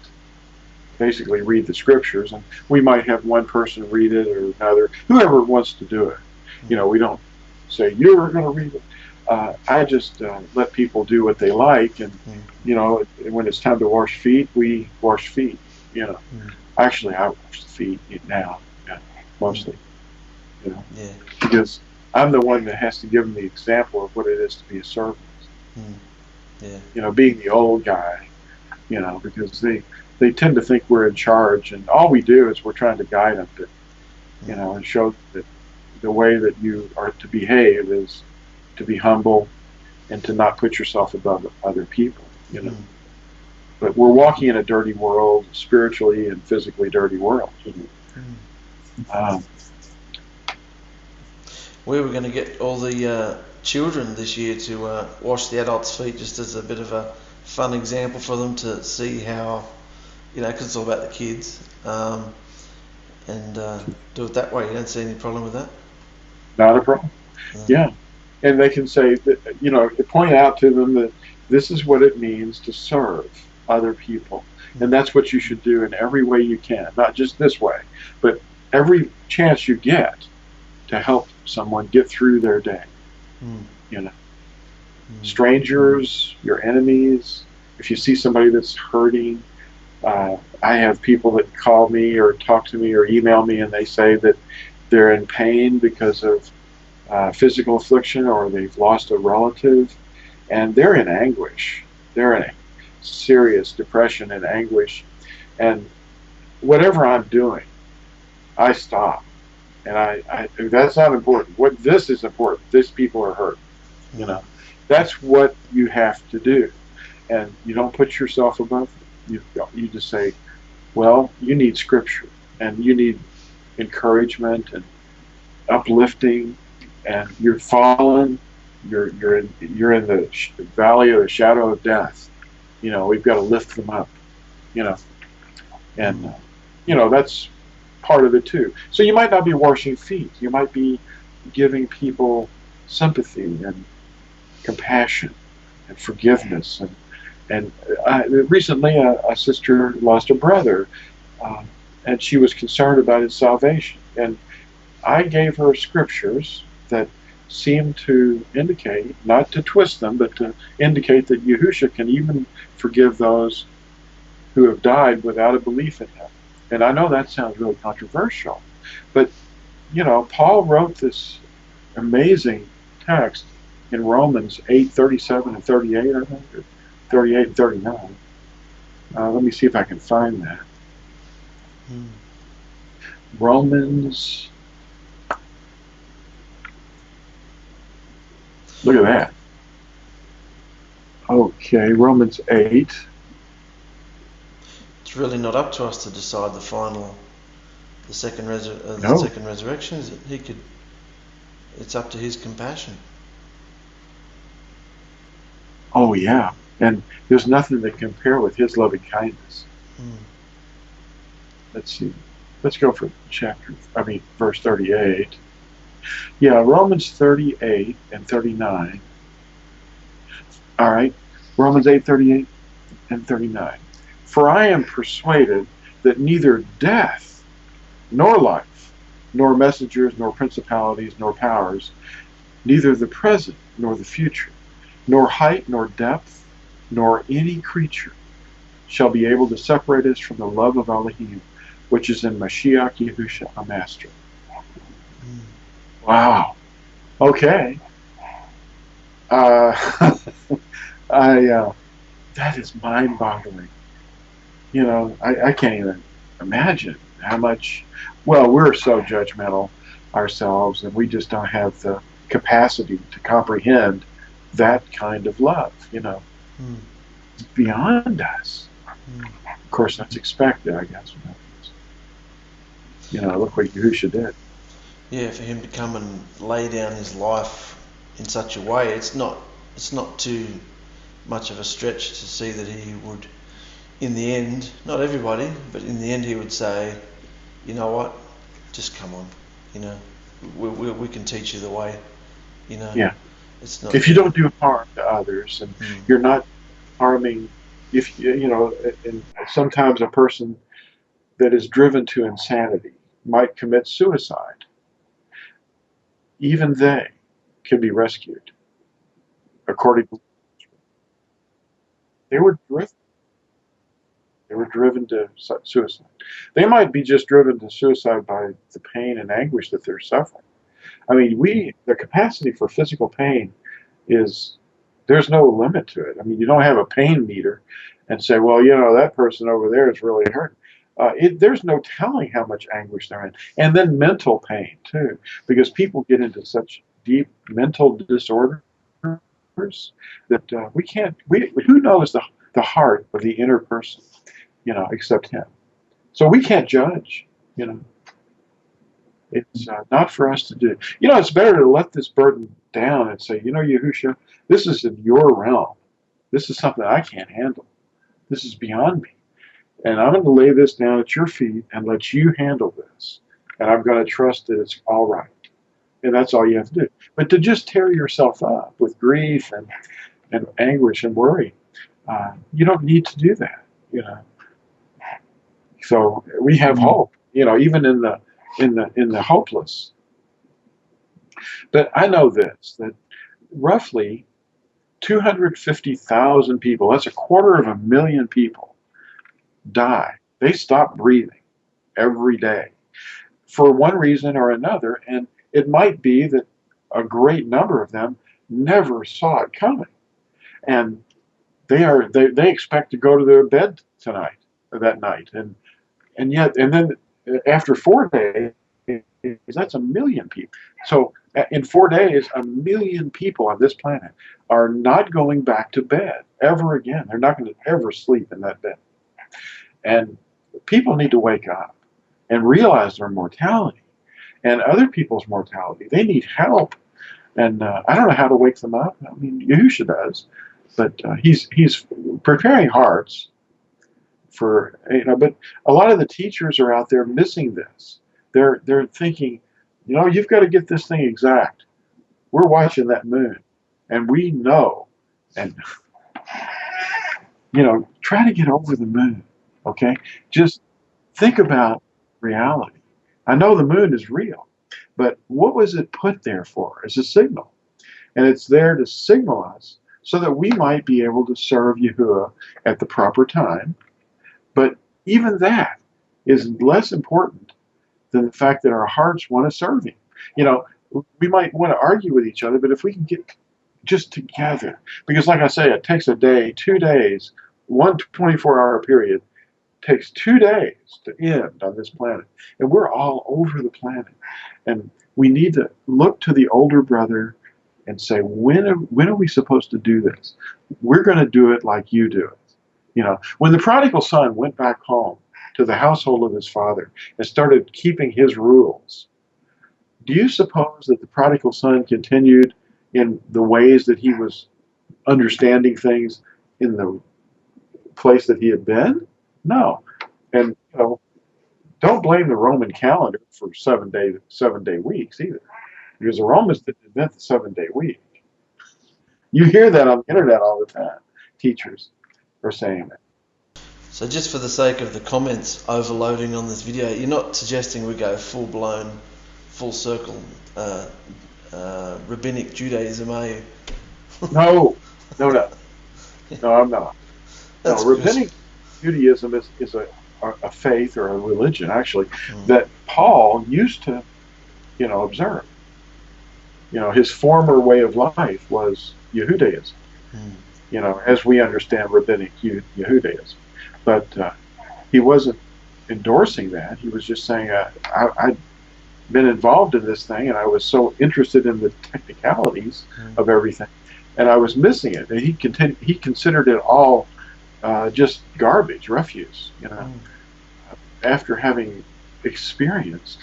Speaker 5: basically read the scriptures, and we might have one person read it or another, whoever wants to do it. We don't say you're going to read it. I just let people do what they like, and when it's time to wash feet, we wash feet. Actually, I wash the feet now, mostly. Because I'm the one that has to give them the example of what it is to be a servant. Being the old guy, because they tend to think we're in charge, and all we do is we're trying to guide them to, and show that the way that you are to behave is to be humble and to not put yourself above other people, But we're walking in a dirty world, spiritually and physically dirty world.
Speaker 4: We were going to get all the children this year to wash the adults' feet, just as a bit of a fun example for them to see how, because it's all about the kids, and do it that way. You don't see any problem with that?
Speaker 5: Not a problem. Yeah. And they can say, point out to them that this is what it means to serve other people. And that's what you should do in every way you can, not just this way, but every chance you get to help someone get through their day. Strangers, your enemies, if you see somebody that's hurting. I have people that call me or talk to me or email me, and they say that they're in pain because of physical affliction, or they've lost a relative, and they're in anguish. They're in a serious depression and anguish. And whatever I'm doing, I stop. And I that's not important. What this is important. These people are hurt. You know, that's what you have to do. And you don't put yourself above them. You just say, well, you need scripture, and you need encouragement and uplifting, and you're fallen. You're in the valley of the shadow of death. You know, we've got to lift them up. You know, and you know, that's part of it too. So you might not be washing feet. You might be giving people sympathy and compassion and forgiveness. And recently a sister lost a brother, and she was concerned about his salvation. And I gave her scriptures that seemed to indicate, not to twist them, but to indicate that Yahusha can even forgive those who have died without a belief in him. And I know that sounds really controversial, but you know, Paul wrote this amazing text in Romans 8:37 and 38, I think, or 38 and 39. Let me see if I can find that. Romans. Look at that. Okay, Romans 8.
Speaker 4: It's really not up to us to decide the second
Speaker 5: No.
Speaker 4: second resurrection, is it? It's up to his compassion.
Speaker 5: Oh yeah, and there's nothing to compare with his loving kindness. Let's see. Let's go for verse 38. Yeah, Romans 38 and 39. All right, Romans 8:38 and 39. For I am persuaded that neither death, nor life, nor messengers, nor principalities, nor powers, neither the present, nor the future, nor height, nor depth, nor any creature shall be able to separate us from the love of Elohim, which is in Mashiach Yahusha, our Master. Wow. Okay. That is mind-boggling. You know, I can't even imagine how much. Well, we're so judgmental ourselves, and we just don't have the capacity to comprehend that kind of love. You know, it's beyond us. Of course, that's expected, I guess. You know, look what Yahusha did.
Speaker 4: Yeah, for him to come and lay down his life in such a way, it's not too much of a stretch to see that he would, in the end, not everybody, but in the end he would say, you know what, just come on, you know, we can teach you the way, you know.
Speaker 5: Yeah.
Speaker 4: It's not.
Speaker 5: If you don't do harm to others, and you're not harming, if you know, and sometimes a person that is driven to insanity might commit suicide. Even they can be rescued, according to. They were driven to suicide. They might be just driven to suicide by the pain and anguish that they're suffering. I mean, the capacity for physical pain there's no limit to it. I mean, you don't have a pain meter and say, well, you know, that person over there is really hurting. There's no telling how much anguish they're in. And then mental pain, too, because people get into such deep mental disorders that who knows the heart of the inner person, you know, except him. So we can't judge, you know. It's not for us to do. You know, it's better to let this burden down and say, you know, Yahusha, this is in your realm. This is something I can't handle. This is beyond me. And I'm going to lay this down at your feet and let you handle this. And I'm going to trust that it's all right. And that's all you have to do. But to just tear yourself up with grief and anguish and worry, you don't need to do that, you know. So we have hope, you know, even in the hopeless. But I know this, that roughly 250,000 people, that's 250,000 people, die. They stop breathing every day for one reason or another, and it might be that a great number of them never saw it coming. And they expect to go to their bed tonight or that night, and then after 4 days, that's 1,000,000 people. So in 4 days, 1,000,000 people on this planet are not going back to bed ever again. They're not going to ever sleep in that bed. And people need to wake up and realize their mortality and other people's mortality. They need help. And I don't know how to wake them up. I mean, Yahusha does, but he's preparing hearts for, but a lot of the teachers are out there missing this. They're thinking, you've got to get this thing exact. We're watching that moon, and we know, and try to get over the moon. Okay, just think about reality. I know the moon is real, but what was it put there for? As a signal, and it's there to signal us so that we might be able to serve Yahuwah at the proper time. But even that is less important than the fact that our hearts want to serve Him. We might want to argue with each other, but if we can get just together, because like I say, it takes a day, 2 days, one 24-hour period, takes 2 days to end on this planet. And we're all over the planet. And we need to look to the older brother and say, when are we supposed to do this? We're going to do it like you do it. When the prodigal son went back home to the household of his father and started keeping his rules, do you suppose that the prodigal son continued in the ways that he was understanding things in the place that he had been? No. And don't blame the Roman calendar for 7 day weeks either, because the Romans didn't invent the 7-day week. You hear that on the internet all the time. Teachers are saying that.
Speaker 4: So just for the sake of the comments overloading on this video, you're not suggesting we go full-blown, full circle rabbinic Judaism, are you?
Speaker 5: No, I'm not.
Speaker 4: That's
Speaker 5: rabbinic Judaism is a faith or a religion, actually, that Paul used to, observe. His former way of life was Yahudaism, as we understand rabbinic Yahudaism. But he wasn't endorsing that. He was just saying, I'd been involved in this thing, and I was so interested in the technicalities of everything, and I was missing it. And he considered it all just garbage, refuse, after having experienced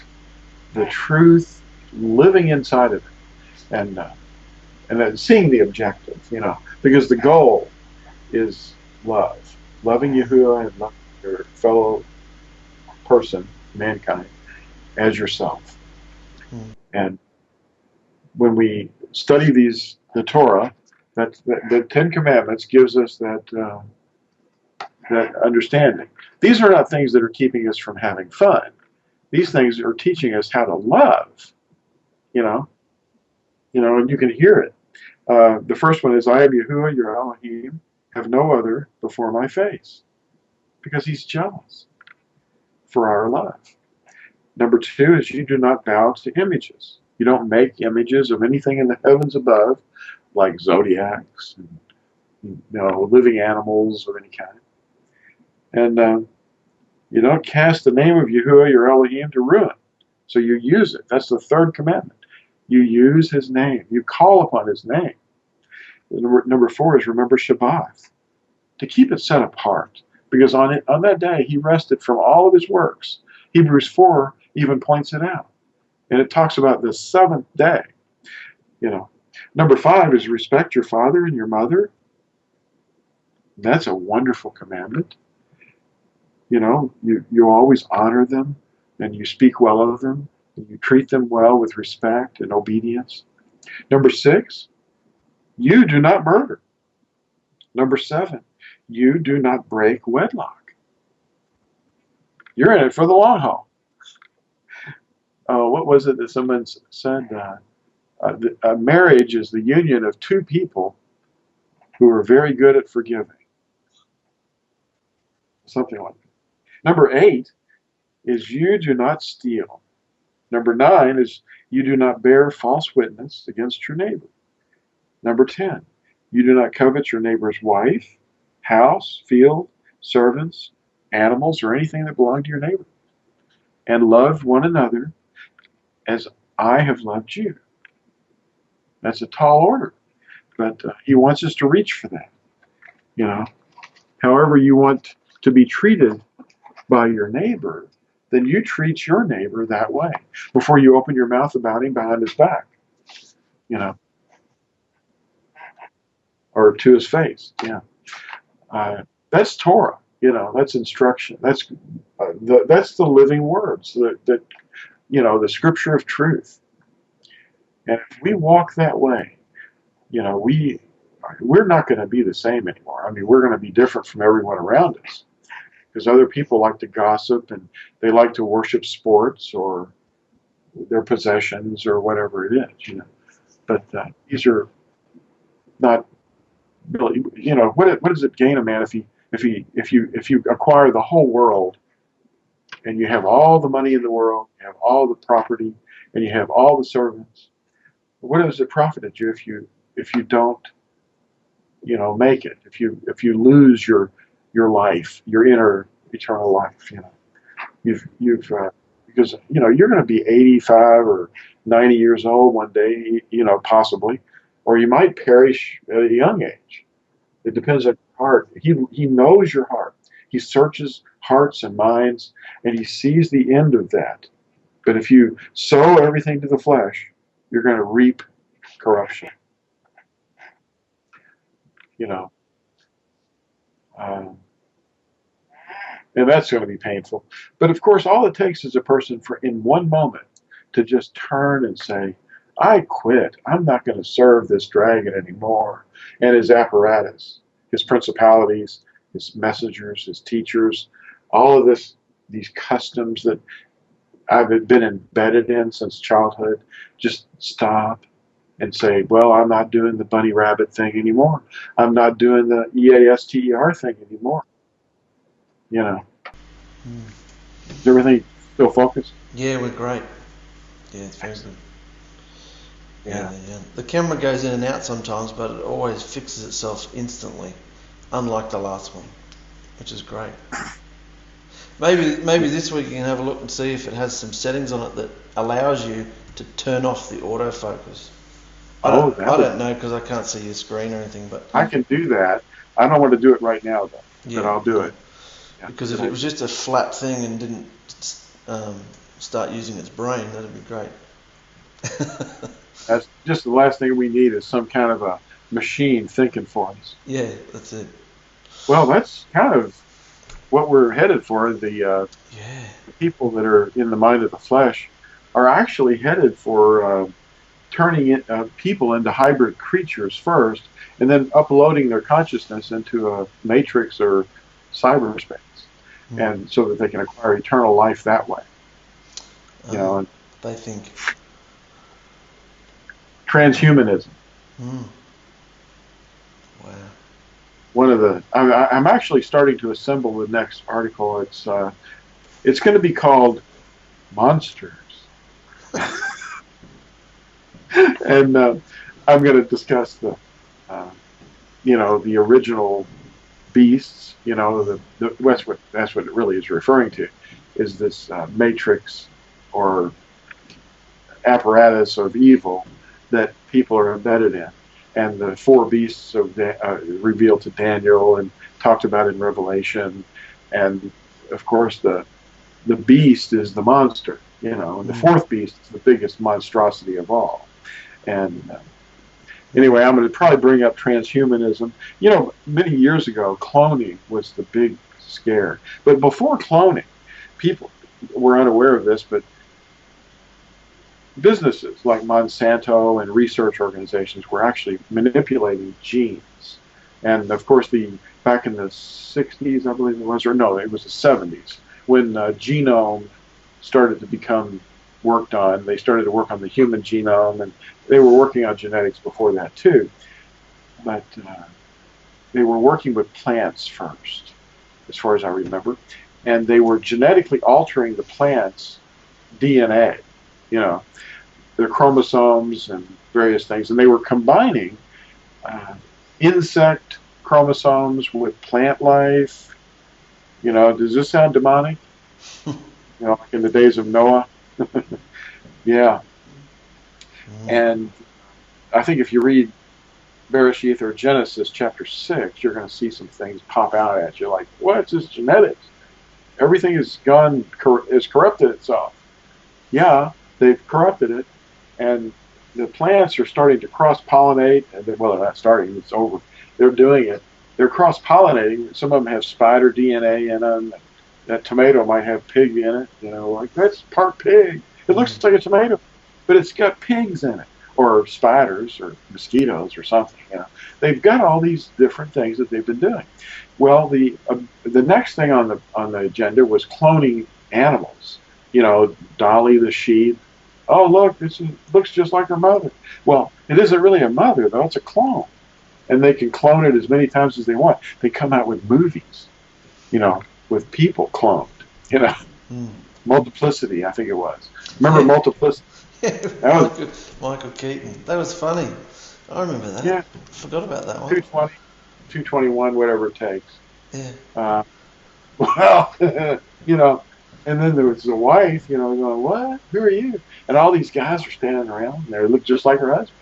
Speaker 5: the truth, living inside of it, and then seeing the objective, because the goal is love, loving Yahuwah and loving your fellow person, mankind, as yourself. And when we study the Torah, the 10 Commandments gives us that understanding. These are not things that are keeping us from having fun. These things are teaching us how to love, and you can hear it. The first one is, I am Yahuwah, your Elohim, have no other before my face, because he's jealous for our love. Number 2 is, you do not bow to images. You don't make images of anything in the heavens above, like zodiacs and living animals of any kind. And you don't cast the name of Yahuwah, your Elohim, to ruin. So you use it. That's the 3rd commandment. You use his name. You call upon his name. Number 4 is, remember Shabbat, to keep it set apart, because on that day he rested from all of his works. Hebrews 4 even points it out, and it talks about the 7th day. Number 5 is, respect your father and your mother. That's a wonderful commandment. You always honor them, and you speak well of them, and you treat them well with respect and obedience. Number 6, you do not murder. Number 7, you do not break wedlock. You're in it for the long haul. What was it that someone said? A marriage is the union of 2 people who are very good at forgiving. Something like that. Number 8 is, you do not steal. Number 9 is, you do not bear false witness against your neighbor. Number 10, you do not covet your neighbor's wife, house, field, servants, animals, or anything that belong to your neighbor. And love one another as I have loved you. That's a tall order, but he wants us to reach for that. You know, however you want to be treated by your neighbor, then you treat your neighbor that way before you open your mouth about him behind his back, you know, or to his face. Yeah, that's Torah. You know, that's instruction. That's the living words that you know, the scripture of truth. And if we walk that way, you know, we're not going to be the same anymore. I mean, we're going to be different from everyone around us, because other people like to gossip and they like to worship sports or their possessions or whatever it is, you know. But these are not really, you know, what does it gain a man if you acquire the whole world and you have all the money in the world, you have all the property, and you have all the servants? What does it profit you if you don't, you know, make it? If you lose your life, your inner eternal life, you know, because you know you're going to be 85 or 90 years old one day, you know, possibly, or you might perish at a young age. It depends on your heart. He knows your heart. He searches hearts and minds, and he sees the end of that. But if you sow everything to the flesh, you're going to reap corruption. You know. And that's going to be painful. But of course, all it takes is a person in one moment to just turn and say, I quit. I'm not going to serve this dragon anymore. And his apparatus, his principalities, his messengers, his teachers, all of these customs that I've been embedded in since childhood, just stop and say, well, I'm not doing the bunny rabbit thing anymore. I'm not doing the EASTER thing anymore. You know. Is everything still focused?
Speaker 4: Yeah, we're great. Yeah, it's very good. Yeah. The camera goes in and out sometimes, but it always fixes itself instantly, unlike the last one, which is great. Maybe this week you can have a look and see if it has some settings on it that allows you to turn off the autofocus. I don't know because I can't see your screen or anything, but
Speaker 5: I can do that. I don't want to do it right now though, but I'll do it. Yeah.
Speaker 4: Because if it was just a flat thing and didn't start using its brain, that'd be great.
Speaker 5: That's just the last thing we need is some kind of a machine thinking for us.
Speaker 4: Yeah, that's it.
Speaker 5: Well, that's kind of what we're headed for. The people that are in the mind of the flesh are actually headed for turning people into hybrid creatures first, and then uploading their consciousness into a matrix or cyberspace, and so that they can acquire eternal life that way. You know, and
Speaker 4: they think
Speaker 5: transhumanism.
Speaker 4: Wow.
Speaker 5: One of the I'm actually starting to assemble the next article. It's going to be called Monsters. And I'm going to discuss the original beasts. You know, that's what it really is referring to, is this matrix or apparatus of evil that people are embedded in, and the four beasts revealed to Daniel and talked about in Revelation, and of course the beast is the monster. You know, and the fourth beast is the biggest monstrosity of all. And anyway, I'm going to probably bring up transhumanism. You know, many years ago, cloning was the big scare. But before cloning, people were unaware of this, but businesses like Monsanto and research organizations were actually manipulating genes. And of course, back in the 60s, I believe it was, or no, it was the 70s, when genome started to become worked on. They started to work on the human genome, and they were working on genetics before that too. But they were working with plants first, as far as I remember, and they were genetically altering the plants' DNA, you know, their chromosomes and various things, and they were combining insect chromosomes with plant life. You know, does this sound demonic? You know, like in the days of Noah. Yeah. And I think if you read Bereshith or Genesis chapter 6, you're going to see some things pop out at you like, what's this genetics? Everything has corrupted itself. Yeah, they've corrupted it, and the plants are starting to cross-pollinate, and well, they're not starting, it's over. They're doing it. They're cross-pollinating. Some of them have spider DNA in them. That tomato might have pig in it. You know, like, that's part pig. It looks like a tomato, but it's got pigs in it, or spiders, or mosquitoes, or something. You know, they've got all these different things that they've been doing. Well, the next thing on the agenda was cloning animals. You know, Dolly the sheep. Oh, look, this looks just like her mother. Well, it isn't really a mother, though. It's a clone. And they can clone it as many times as they want. They come out with movies, you know, with people cloned. You know, Multiplicity, I think it was. Remember Multiplicity?
Speaker 4: Michael Keaton. That was funny. I remember that.
Speaker 5: Yeah.
Speaker 4: Forgot about that one.
Speaker 5: 220, 221, whatever it takes.
Speaker 4: Yeah.
Speaker 5: Well, you know, and then there was the wife, you know, going, what? Who are you? And all these guys are standing around, and they look just like her husband.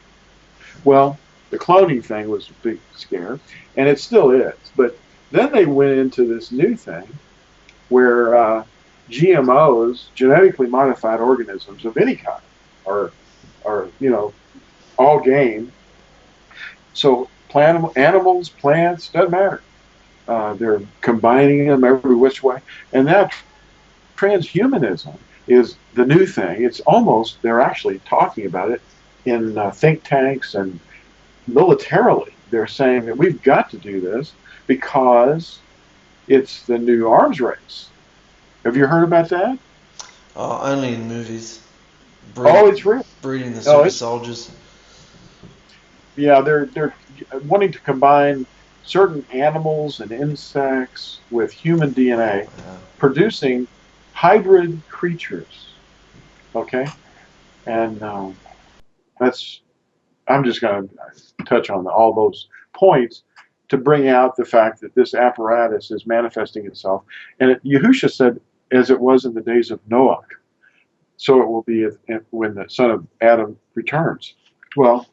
Speaker 5: Well, the cloning thing was a big scare, and it still is. But then they went into this new thing where GMOs, genetically modified organisms of any kind, are you know, all game. So animals, plants, doesn't matter. They're combining them every which way. And now transhumanism is the new thing. It's almost, they're actually talking about it in think tanks and militarily. They're saying that we've got to do this because it's the new arms race. Have you heard about that?
Speaker 4: Only in movies.
Speaker 5: It's real.
Speaker 4: Breeding the super soldiers.
Speaker 5: Yeah, they're wanting to combine certain animals and insects with human DNA, producing hybrid creatures. Okay? And I'm just going to touch on all those points to bring out the fact that this apparatus is manifesting itself. And Yahusha said, as it was in the days of Noak, so it will be when the son of Adam returns. Well,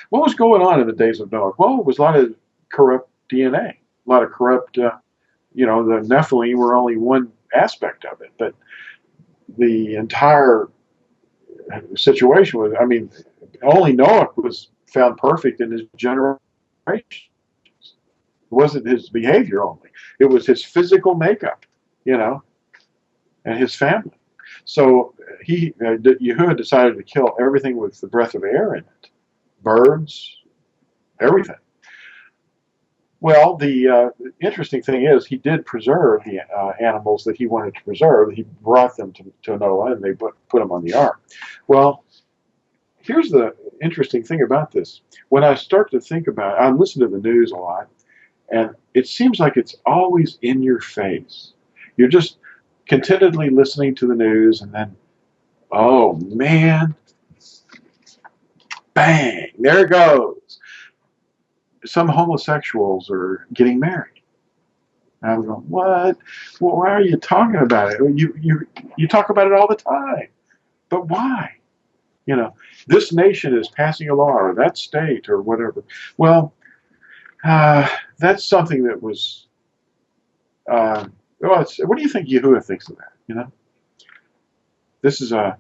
Speaker 5: what was going on in the days of Noak? Well, it was a lot of corrupt DNA, a lot of corrupt, you know, the Nephilim were only one aspect of it, but the entire situation was, I mean, only Noak was found perfect in his generation. It wasn't his behavior only. It was his physical makeup, you know, and his family. So Yahuwah decided to kill everything with the breath of air in it. Birds, everything. Well, the interesting thing is he did preserve the animals that he wanted to preserve. He brought them to Noah, and they put them on the ark. Well, here's the interesting thing about this. When I start to think about it, I listen to the news a lot, and it seems like it's always in your face. You're just contentedly listening to the news, and then, oh man, bang, there it goes. Some homosexuals are getting married. And I was going, what? Well, why are you talking about it? You talk about it all the time. But why? You know, this nation is passing a law, or that state, or whatever. Well, that's something that was, what do you think Yahuwah thinks of that? You know, this is a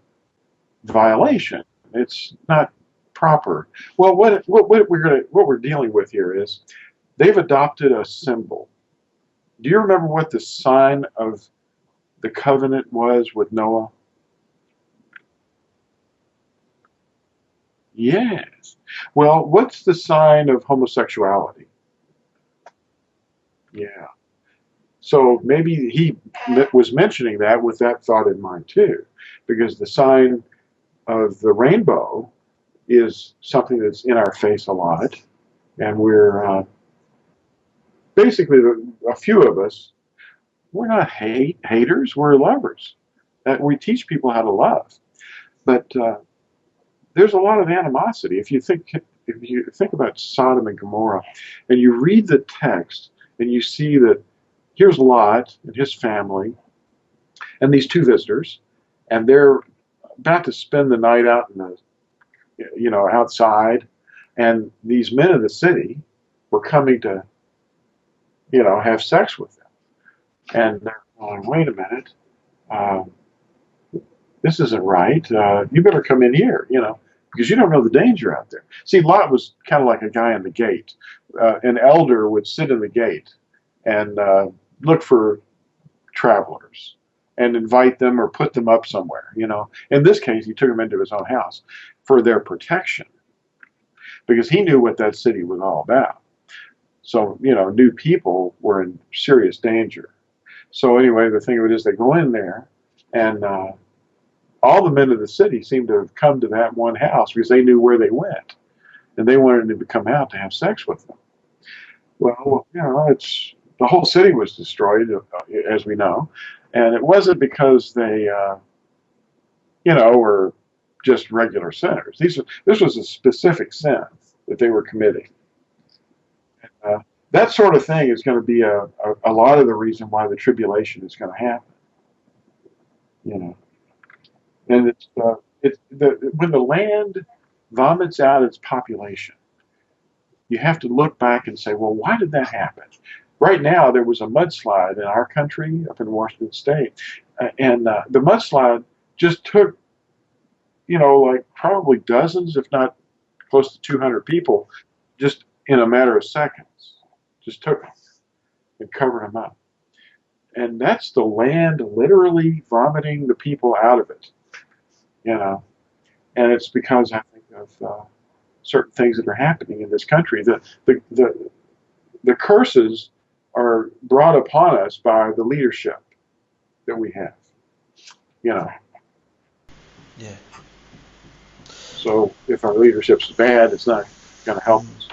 Speaker 5: violation. It's not proper. Well, what we're dealing with here is they've adopted a symbol. Do you remember what the sign of the covenant was with Noah? Yes. Well, what's the sign of homosexuality? Yeah. So maybe he was mentioning that with that thought in mind too, because the sign of the rainbow is something that's in our face a lot, and we're basically, a few of us, we're not haters, we're lovers. That we teach people how to love, but there's a lot of animosity. If you think if you think about Sodom and Gomorrah, and you read the text, and you see that here's Lot and his family, and these two visitors, and they're about to spend the night out in the, outside, and these men of the city were coming to, have sex with them, and they're going, wait a minute, this isn't right. You better come in here, because you don't know the danger out there. See, Lot was kind of like a guy in the gate. An elder would sit in the gate and look for travelers and invite them or put them up somewhere, In this case, he took them into his own house for their protection because he knew what that city was all about. So, new people were in serious danger. So anyway, the thing of it is they go in there, and all the men of the city seem to have come to that one house because they knew where they went, and they wanted them to come out to have sex with them. Well, the whole city was destroyed, as we know, and it wasn't because they, were just regular sinners. This was a specific sin that they were committing. That sort of thing is going to be a lot of the reason why the tribulation is going to happen. And when the land vomits out its population, you have to look back and say, well, why did that happen? Right now, there was a mudslide in our country up in Washington State, and the mudslide just took, like probably dozens, if not close to 200 people, just in a matter of seconds. Just took them and covered them up. And that's the land literally vomiting the people out of it, And it's because I think of certain things that are happening in this country. The curses are brought upon us by the leadership that we have,
Speaker 4: Yeah.
Speaker 5: So if our leadership's bad, it's not going to help us.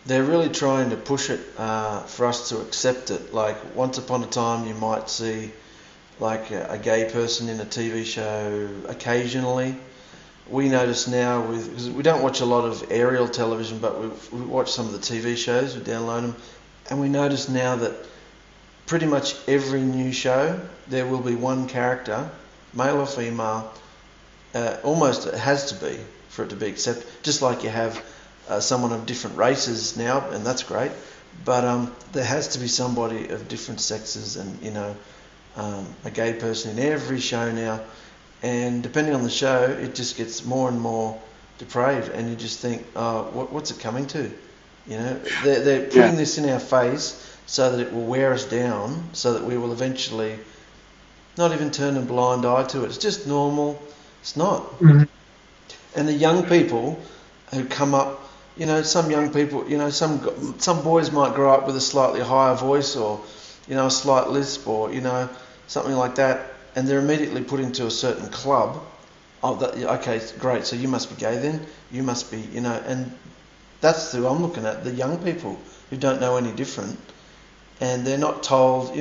Speaker 4: They're really trying to push it for us to accept it. Like once upon a time, you might see like a gay person in a TV show occasionally. We notice now, because we don't watch a lot of aerial television, but we watch some of the TV shows, we download them, and we notice now that pretty much every new show, there will be one character, male or female, almost it has to be for it to be accepted, just like you have someone of different races now, and that's great, but there has to be somebody of different sexes, and a gay person in every show now, and depending on the show, it just gets more and more depraved, and you just think, what's it coming to? They're putting this in our face so that it will wear us down, so that we will eventually not even turn a blind eye to it. It's just normal. It's not.
Speaker 5: Mm-hmm.
Speaker 4: And the young people who come up, some young people, some boys might grow up with a slightly higher voice, or a slight lisp, or something like that, and they're immediately put into a certain club. Okay, great, so you must be gay then, you must be, and that's who I'm looking at, the young people who don't know any different, and they're not told,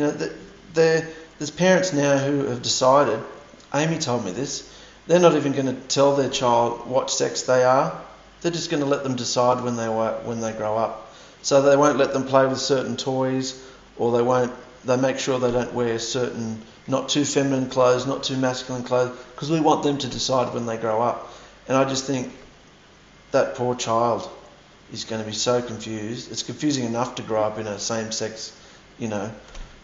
Speaker 4: there's parents now who have decided, Amy told me this, they're not even going to tell their child what sex they are, they're just going to let them decide when they grow up. So they won't let them play with certain toys, or they make sure they don't wear certain, not too feminine clothes, not too masculine clothes, because we want them to decide when they grow up. And I just think that poor child is going to be so confused. It's confusing enough to grow up in a same-sex,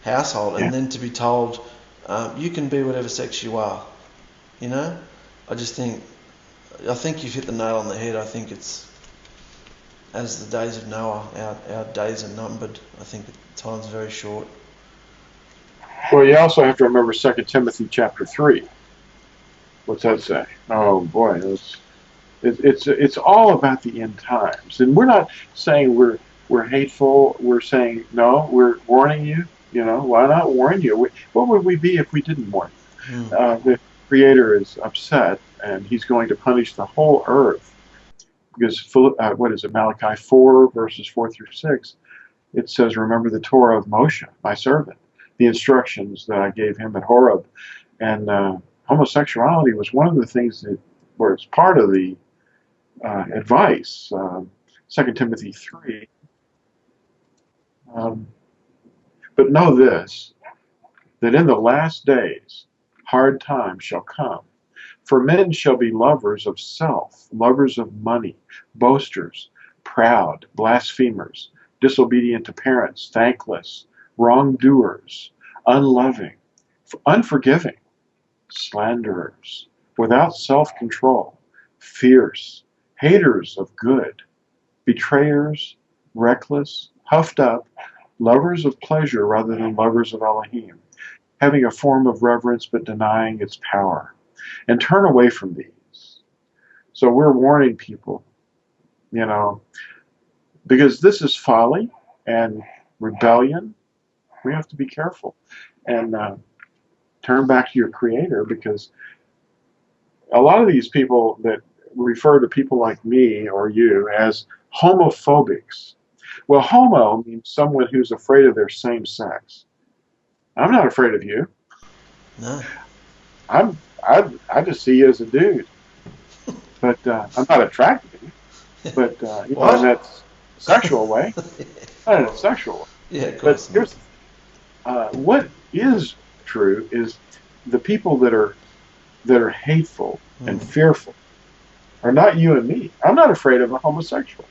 Speaker 4: household, and then to be told, you can be whatever sex you are. I think you've hit the nail on the head. I think it's, as the days of Noah, our days are numbered. I think time's very short.
Speaker 5: Well, you also have to remember 2 Timothy chapter 3. What's that say? Oh boy, it's all about the end times, and we're not saying we're hateful. We're saying no. We're warning you. Why not warn you? What would we be if we didn't warn you? The Creator is upset, and He's going to punish the whole earth because what is it? Malachi 4 verses 4 through 6. It says, "Remember the Torah of Moshe, my servant, the instructions that I gave him at Horeb." And homosexuality was one of the things that was part of the advice 2 Timothy 3. But know this, that in the last days hard times shall come. For men shall be lovers of self, lovers of money, boasters, proud, blasphemers, disobedient to parents, thankless, wrongdoers, unloving, unforgiving, slanderers, without self-control, fierce, haters of good, betrayers, reckless, puffed up, lovers of pleasure rather than lovers of Elohim, having a form of reverence but denying its power. And turn away from these. So we're warning people, you know, because this is folly and rebellion. We have to be careful and turn back to your Creator, because a lot of these people that refer to people like me or you as homophobics. Well, homo means someone who's afraid of their same sex. I'm not afraid of you.
Speaker 4: No.
Speaker 5: I just see you as a dude, but I'm not attracted to you. But you know, in that sexual way, not in a sexual way.
Speaker 4: Yeah, of
Speaker 5: But
Speaker 4: course.
Speaker 5: here's what is true is the people that are hateful and fearful are not you and me. I'm not afraid of a homosexual,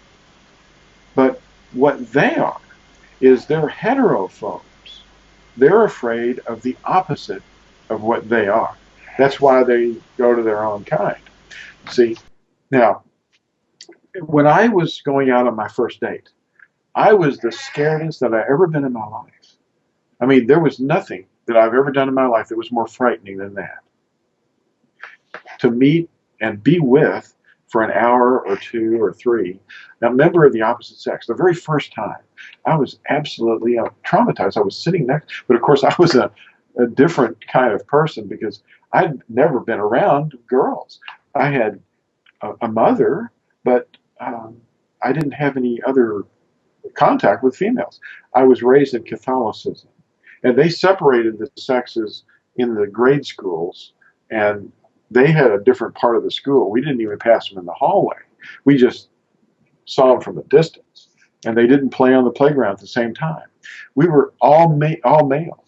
Speaker 5: but what they are is they're heterophobes. They're afraid of the opposite of what they are. That's why they go to their own kind. See, now, when I was going out on my first date, I was the scaredest that I've ever been in my life. I mean, there was nothing that I've ever done in my life that was more frightening than that. To meet and be with for an hour or two or three a member of the opposite sex, the very first time, I was absolutely traumatized. I was sitting next, but of course I was a different kind of person because I'd never been around girls. I had a mother, but I didn't have any other contact with females. I was raised in Catholicism, and they separated the sexes in the grade schools, and they had a different part of the school. We didn't even pass them in the hallway. We just saw them from a distance, and they didn't play on the playground at the same time. We were all male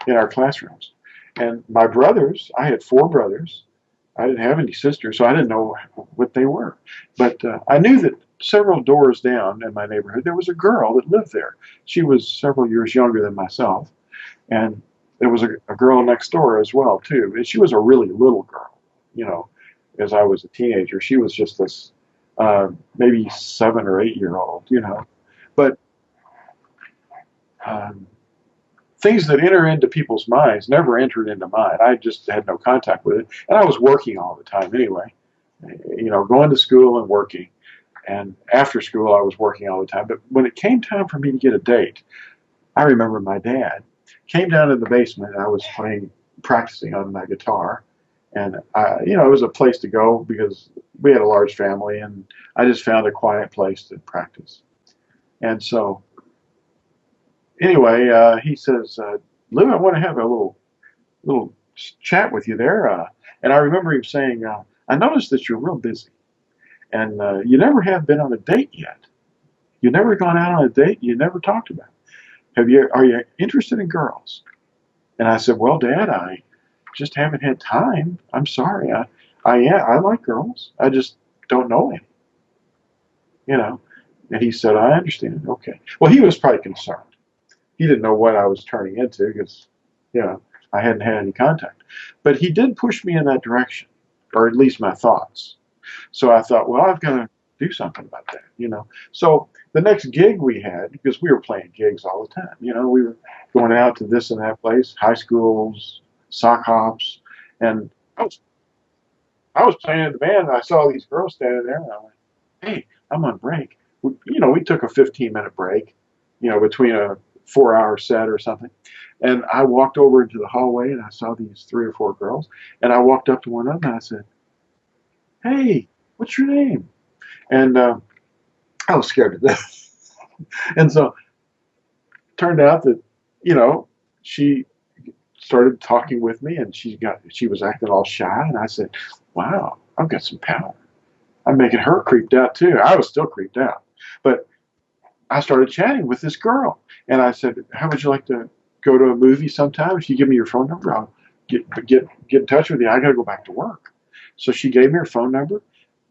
Speaker 5: in our classrooms. And my brothers, I had 4 brothers. I didn't have any sisters, so I didn't know what they were. But I knew that several doors down in my neighborhood, there was a girl that lived there. She was several years younger than myself. And there was a girl next door as well, too. And she was a really little girl, you know, as I was a teenager. She was just this maybe 7 or 8 year old, you know. But things that enter into people's minds never entered into mine. I just had no contact with it. And I was working all the time anyway, you know, going to school and working. And after school, I was working all the time. But when it came time for me to get a date, I remember my dad came down in the basement. I was practicing on my guitar. And, you know, it was a place to go because we had a large family. And I just found a quiet place to practice. And so, anyway, he says, Lew, I want to have a little chat with you there. And I remember him saying, I noticed that you're real busy. And you never have been on a date yet. You've never gone out on a date. You never talked about it. Are you interested in girls? And I said, well, Dad, I just haven't had time. I'm sorry. I like girls. I just don't know any. You know. And he said, I understand. Okay. Well, he was probably concerned. He didn't know what I was turning into because, you know, I hadn't had any contact. But he did push me in that direction, or at least my thoughts. So I thought, well, I've got to do something about that, you know. So the next gig we had, because we were playing gigs all the time, you know, we were going out to this and that place, high schools, sock hops, and I was playing in the band, and I saw these girls standing there, and I went, hey, I'm on break. You know, we took a 15-minute break, you know, between a 4-hour set or something. And I walked over into the hallway, and I saw these 3 or 4 girls, and I walked up to one of them, and I said, hey, what's your name? And I was scared to death. And so it turned out that, you know, she started talking with me, and she was acting all shy, and I said, wow, I've got some power. I'm making her creeped out too. I was still creeped out. But I started chatting with this girl. And I said, how would you like to go to a movie sometime? If you give me your phone number, I'll get in touch with you. I got to go back to work. So she gave me her phone number.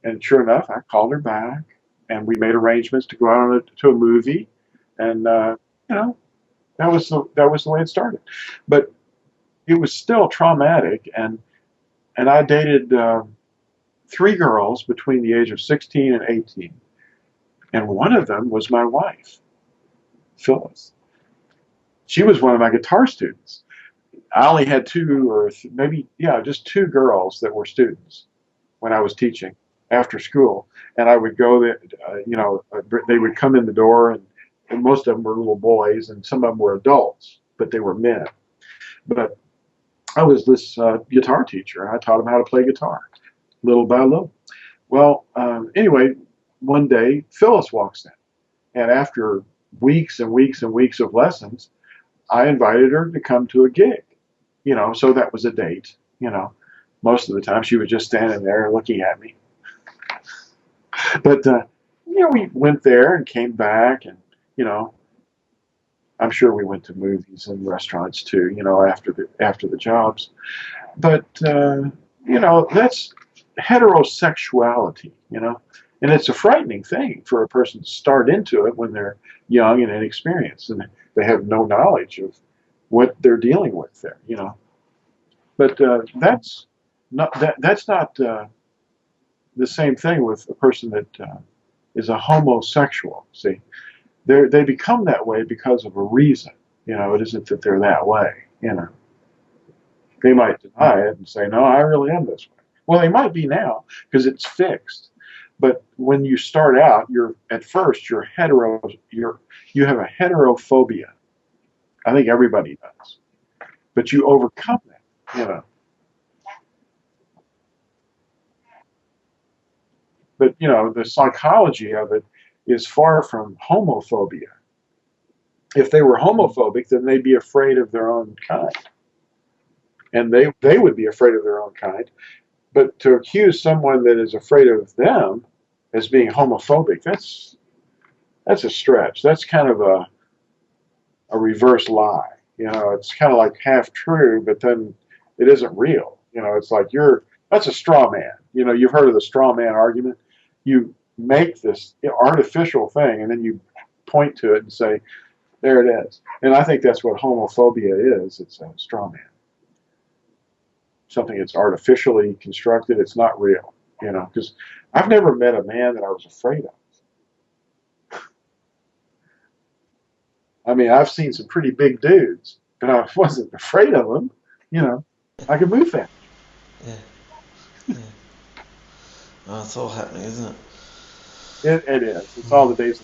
Speaker 5: And sure enough, I called her back. And we made arrangements to go out to a movie. And, you know, that was the way it started. But it was still traumatic. And I dated 3 girls between the age of 16 and 18. And one of them was my wife, Phyllis. She was one of my guitar students. I only had 2 or maybe, just 2 girls that were students when I was teaching after school. And I would go there, they would come in the door, and most of them were little boys, and some of them were adults, but they were men. But I was this guitar teacher, and I taught them how to play guitar, little by little. Well, anyway, one day, Phyllis walks in. And after weeks and weeks and weeks of lessons, I invited her to come to a gig. So that was a date. Most of the time she was just standing there looking at me. But, we went there and came back, and, I'm sure we went to movies and restaurants too, after the jobs. But, that's heterosexuality, and it's a frightening thing for a person to start into it when they're young and inexperienced, and they have no knowledge of what they're dealing with there, But that's not the same thing with a person that is a homosexual. See, they become that way because of a reason. It isn't that they're that way. They might deny it and say, "No, I really am this way." Well, they might be now because it's fixed. But when you start out, you have a heterophobia. I think everybody does. But you overcome that, But, the psychology of it is far from homophobia. If they were homophobic, then they'd be afraid of their own kind. And they would be afraid of their own kind. But to accuse someone that is afraid of them as being homophobic, that's a stretch. That's kind of a reverse lie. It's kind of like half true, but then it isn't real. It's like that's a straw man. You've heard of the straw man argument. You make this artificial thing, and then you point to it and say, there it is. And I think that's what homophobia is. It's a straw man. Something that's artificially constructed. It's not real, because I've never met a man that I was afraid of. I mean, I've seen some pretty big dudes, but I wasn't afraid of them. I could move fast.
Speaker 4: Yeah. Oh, it's all happening, isn't it?
Speaker 5: It is. It's all the days.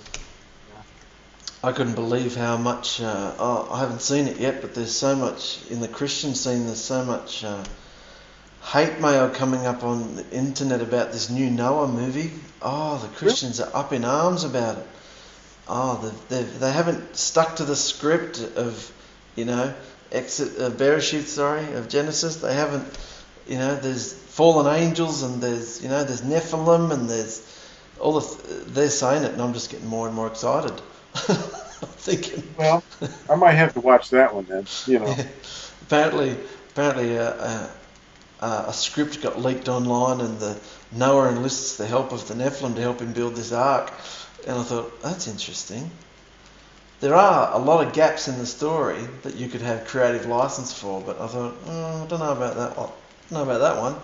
Speaker 4: I couldn't believe how much, I haven't seen it yet, but there's so much, in the Christian scene, there's so much hate mail coming up on the internet about this new Noah movie. Oh, the Christians are up in arms about it. Oh, they haven't stuck to the script of, Bereshith, of Genesis. They haven't, there's fallen angels, and there's Nephilim, and there's all they're saying it, and I'm just getting more and more excited. I'm thinking.
Speaker 5: Well, I might have to watch that one then.
Speaker 4: Apparently, a script got leaked online, and the Noah enlists the help of the Nephilim to help him build this ark. And I thought, that's interesting. There are a lot of gaps in the story that you could have creative license for, but I thought, I don't know about that one.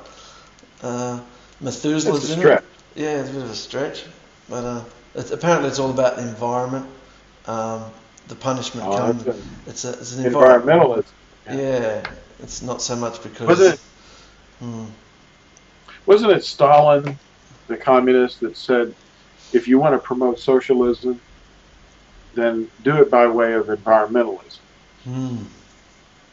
Speaker 4: Methuselah's in it. Yeah, it's a bit of a stretch, but apparently it's all about the environment. The punishment comes. It's an
Speaker 5: environmentalism.
Speaker 4: Yeah, it's not so much because.
Speaker 5: Wasn't it Stalin, the communist, that said, if you want to promote socialism, then do it by way of environmentalism?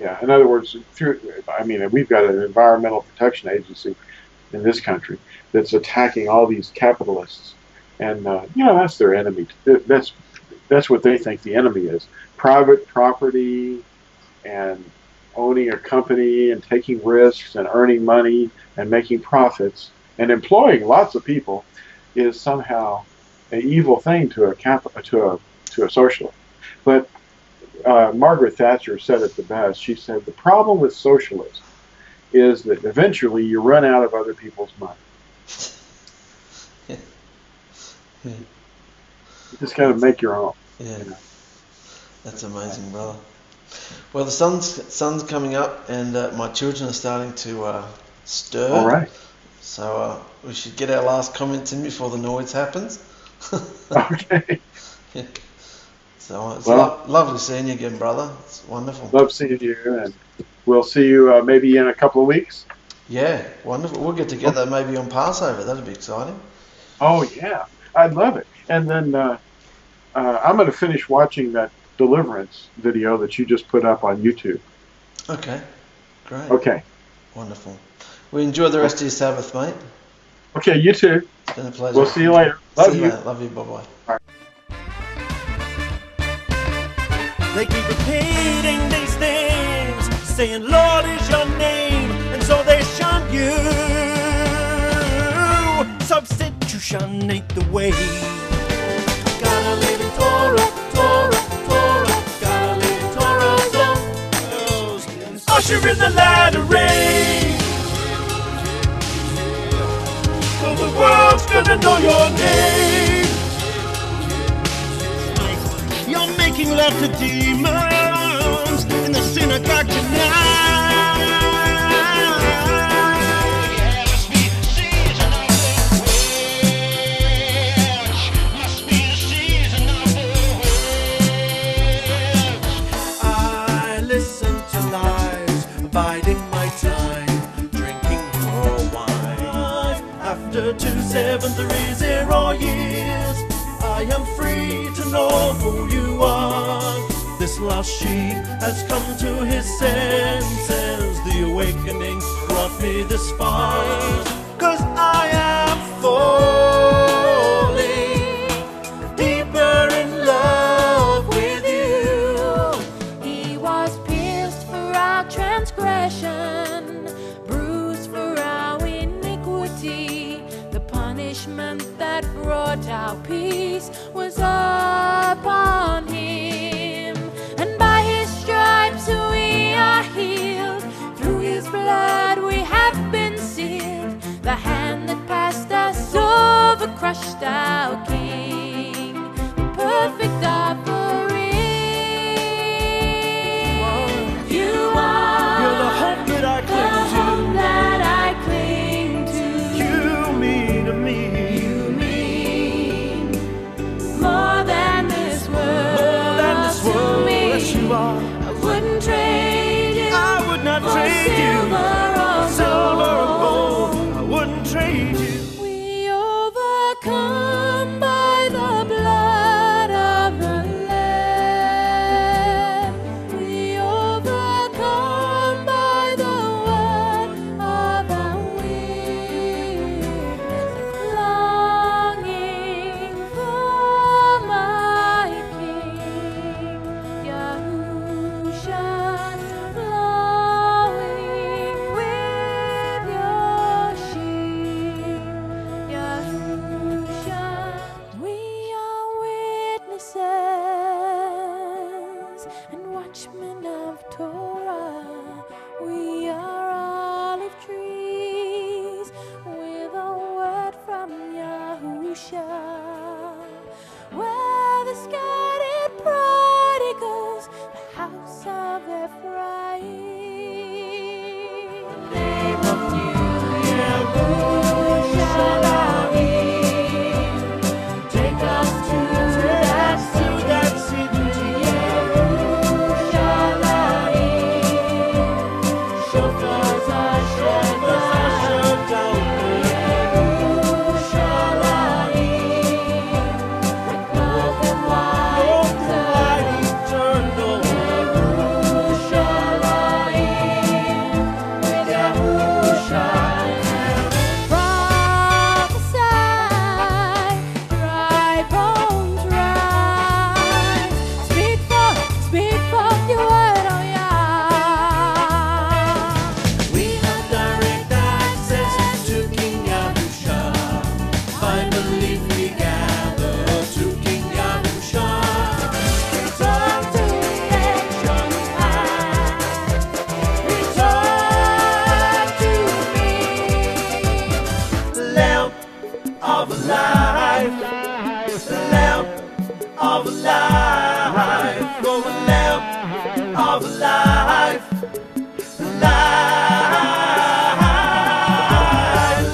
Speaker 5: Yeah, in other words, we've got an environmental protection agency in this country that's attacking all these capitalists, and that's their enemy. That's what they think the enemy is: private property and owning a company and taking risks and earning money and making profits And employing lots of people is somehow an evil thing to a socialist. But Margaret Thatcher said it the best. She said, the problem with socialism is that eventually you run out of other people's money. You just got to make your own.
Speaker 4: Yeah,
Speaker 5: you know.
Speaker 4: that's amazing, brother. Well, the sun's coming up, and my children are starting to stir.
Speaker 5: All right.
Speaker 4: So we should get our last comments in before the noise happens.
Speaker 5: Okay.
Speaker 4: Yeah. So it's
Speaker 5: Well,
Speaker 4: lovely seeing you again, brother. It's wonderful.
Speaker 5: love seeing you, and we'll see you maybe in a couple of weeks.
Speaker 4: Yeah, wonderful. We'll get together maybe on Passover. That'd be exciting.
Speaker 5: Oh, yeah. I'd love it. And then I'm going to finish watching that deliverance video that you just put up on YouTube.
Speaker 4: Okay, great.
Speaker 5: Okay.
Speaker 4: Wonderful. We enjoy the rest of your Sabbath, mate.
Speaker 5: Okay, you too.
Speaker 4: It's been a pleasure.
Speaker 5: We'll see you later. Love
Speaker 4: See
Speaker 5: you.
Speaker 4: mate. Love you. Bye-bye.
Speaker 1: They keep repeating these things, saying, Lord is your name, and so they shun you. Substitution ain't the way. Gotta live in Torah, Torah, Torah. Gotta live in Torah's laws. Usher in the latter rain. So the world's gonna know your name. You're making love to demons in the synagogue tonight. Must be a season of the witch. Must be a season of the witch. I listen to lies, biding my time, drinking more wine. After 2730 years, I am free to know who you are. This lost sheep has come to his senses. The awakening brought me this far. 'Cause I am falling deeper in love with you.
Speaker 7: He was pierced for our transgression, bruised for our iniquity. The punishment that brought our peace was upon him, and by his stripes we are healed. Through his blood we have been sealed. The hand that passed us over crushed our king. The perfect offering. You are.
Speaker 1: You're the hope that I
Speaker 7: The
Speaker 1: cling
Speaker 7: hope
Speaker 1: to.
Speaker 7: that I cling to.
Speaker 1: You mean to me.
Speaker 7: You mean more than this world.
Speaker 1: More than this
Speaker 7: to
Speaker 1: world.
Speaker 7: me.
Speaker 1: Yes, you are.
Speaker 7: I wouldn't trade you.
Speaker 1: I would not
Speaker 7: for
Speaker 1: trade
Speaker 7: silver or
Speaker 1: you. Silver or
Speaker 7: gold.
Speaker 1: gold. I wouldn't trade you.
Speaker 7: We overcome by the blood of the Lamb. We overcome by the word of our witness. Longing for my King, Yahusha, flowing with your sheep. Yahusha, we are witnesses and watchmen of Torah. We are olive trees with a word from Yahusha. Where the scattered prodigals, the house of Ephraim. Name of you, Yerushalayim. Take us to that city, Yerushalayim. Shofars are ushered down, Yerushalayim.
Speaker 1: of life, the lamp of life, oh, the lamp of life,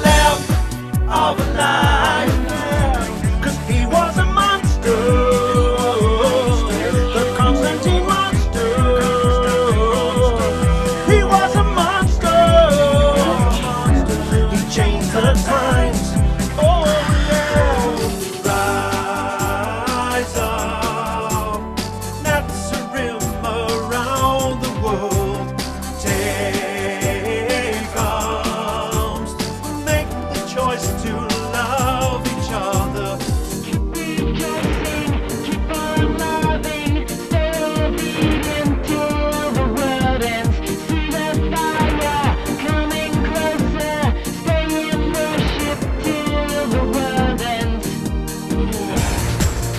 Speaker 1: lamp of life, 'cause he was a monster, the Constantine monster, he was a monster, he changed the times, oh Lord, rise up, Nazarene around the world, take arms, make the choice to love each other.
Speaker 7: Keep on loving, stay obedient till the world ends. See the fire coming closer, stay in worship till the world ends.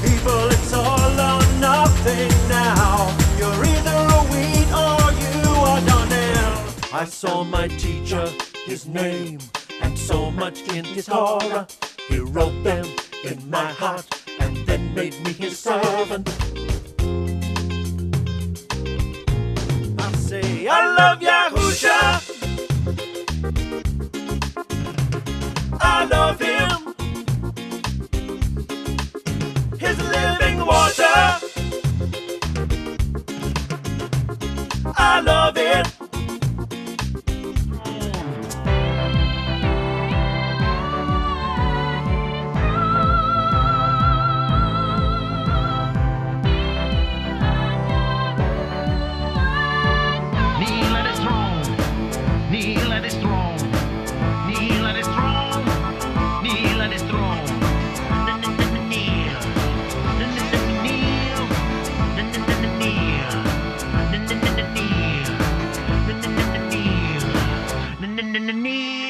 Speaker 1: People, it's all or nothing now. You're either a weed or you are Donnell. I saw my teacher, his name, and so much in his Torah. He wrote them in my heart and then made me his servant. I say, I love Yahusha. I love him. His living water. I love it.
Speaker 8: Kneel at his throne, kneel at his throne, kneel at his throne, kneel at his throne. Kneel, kneel, kneel, kneel, kneel.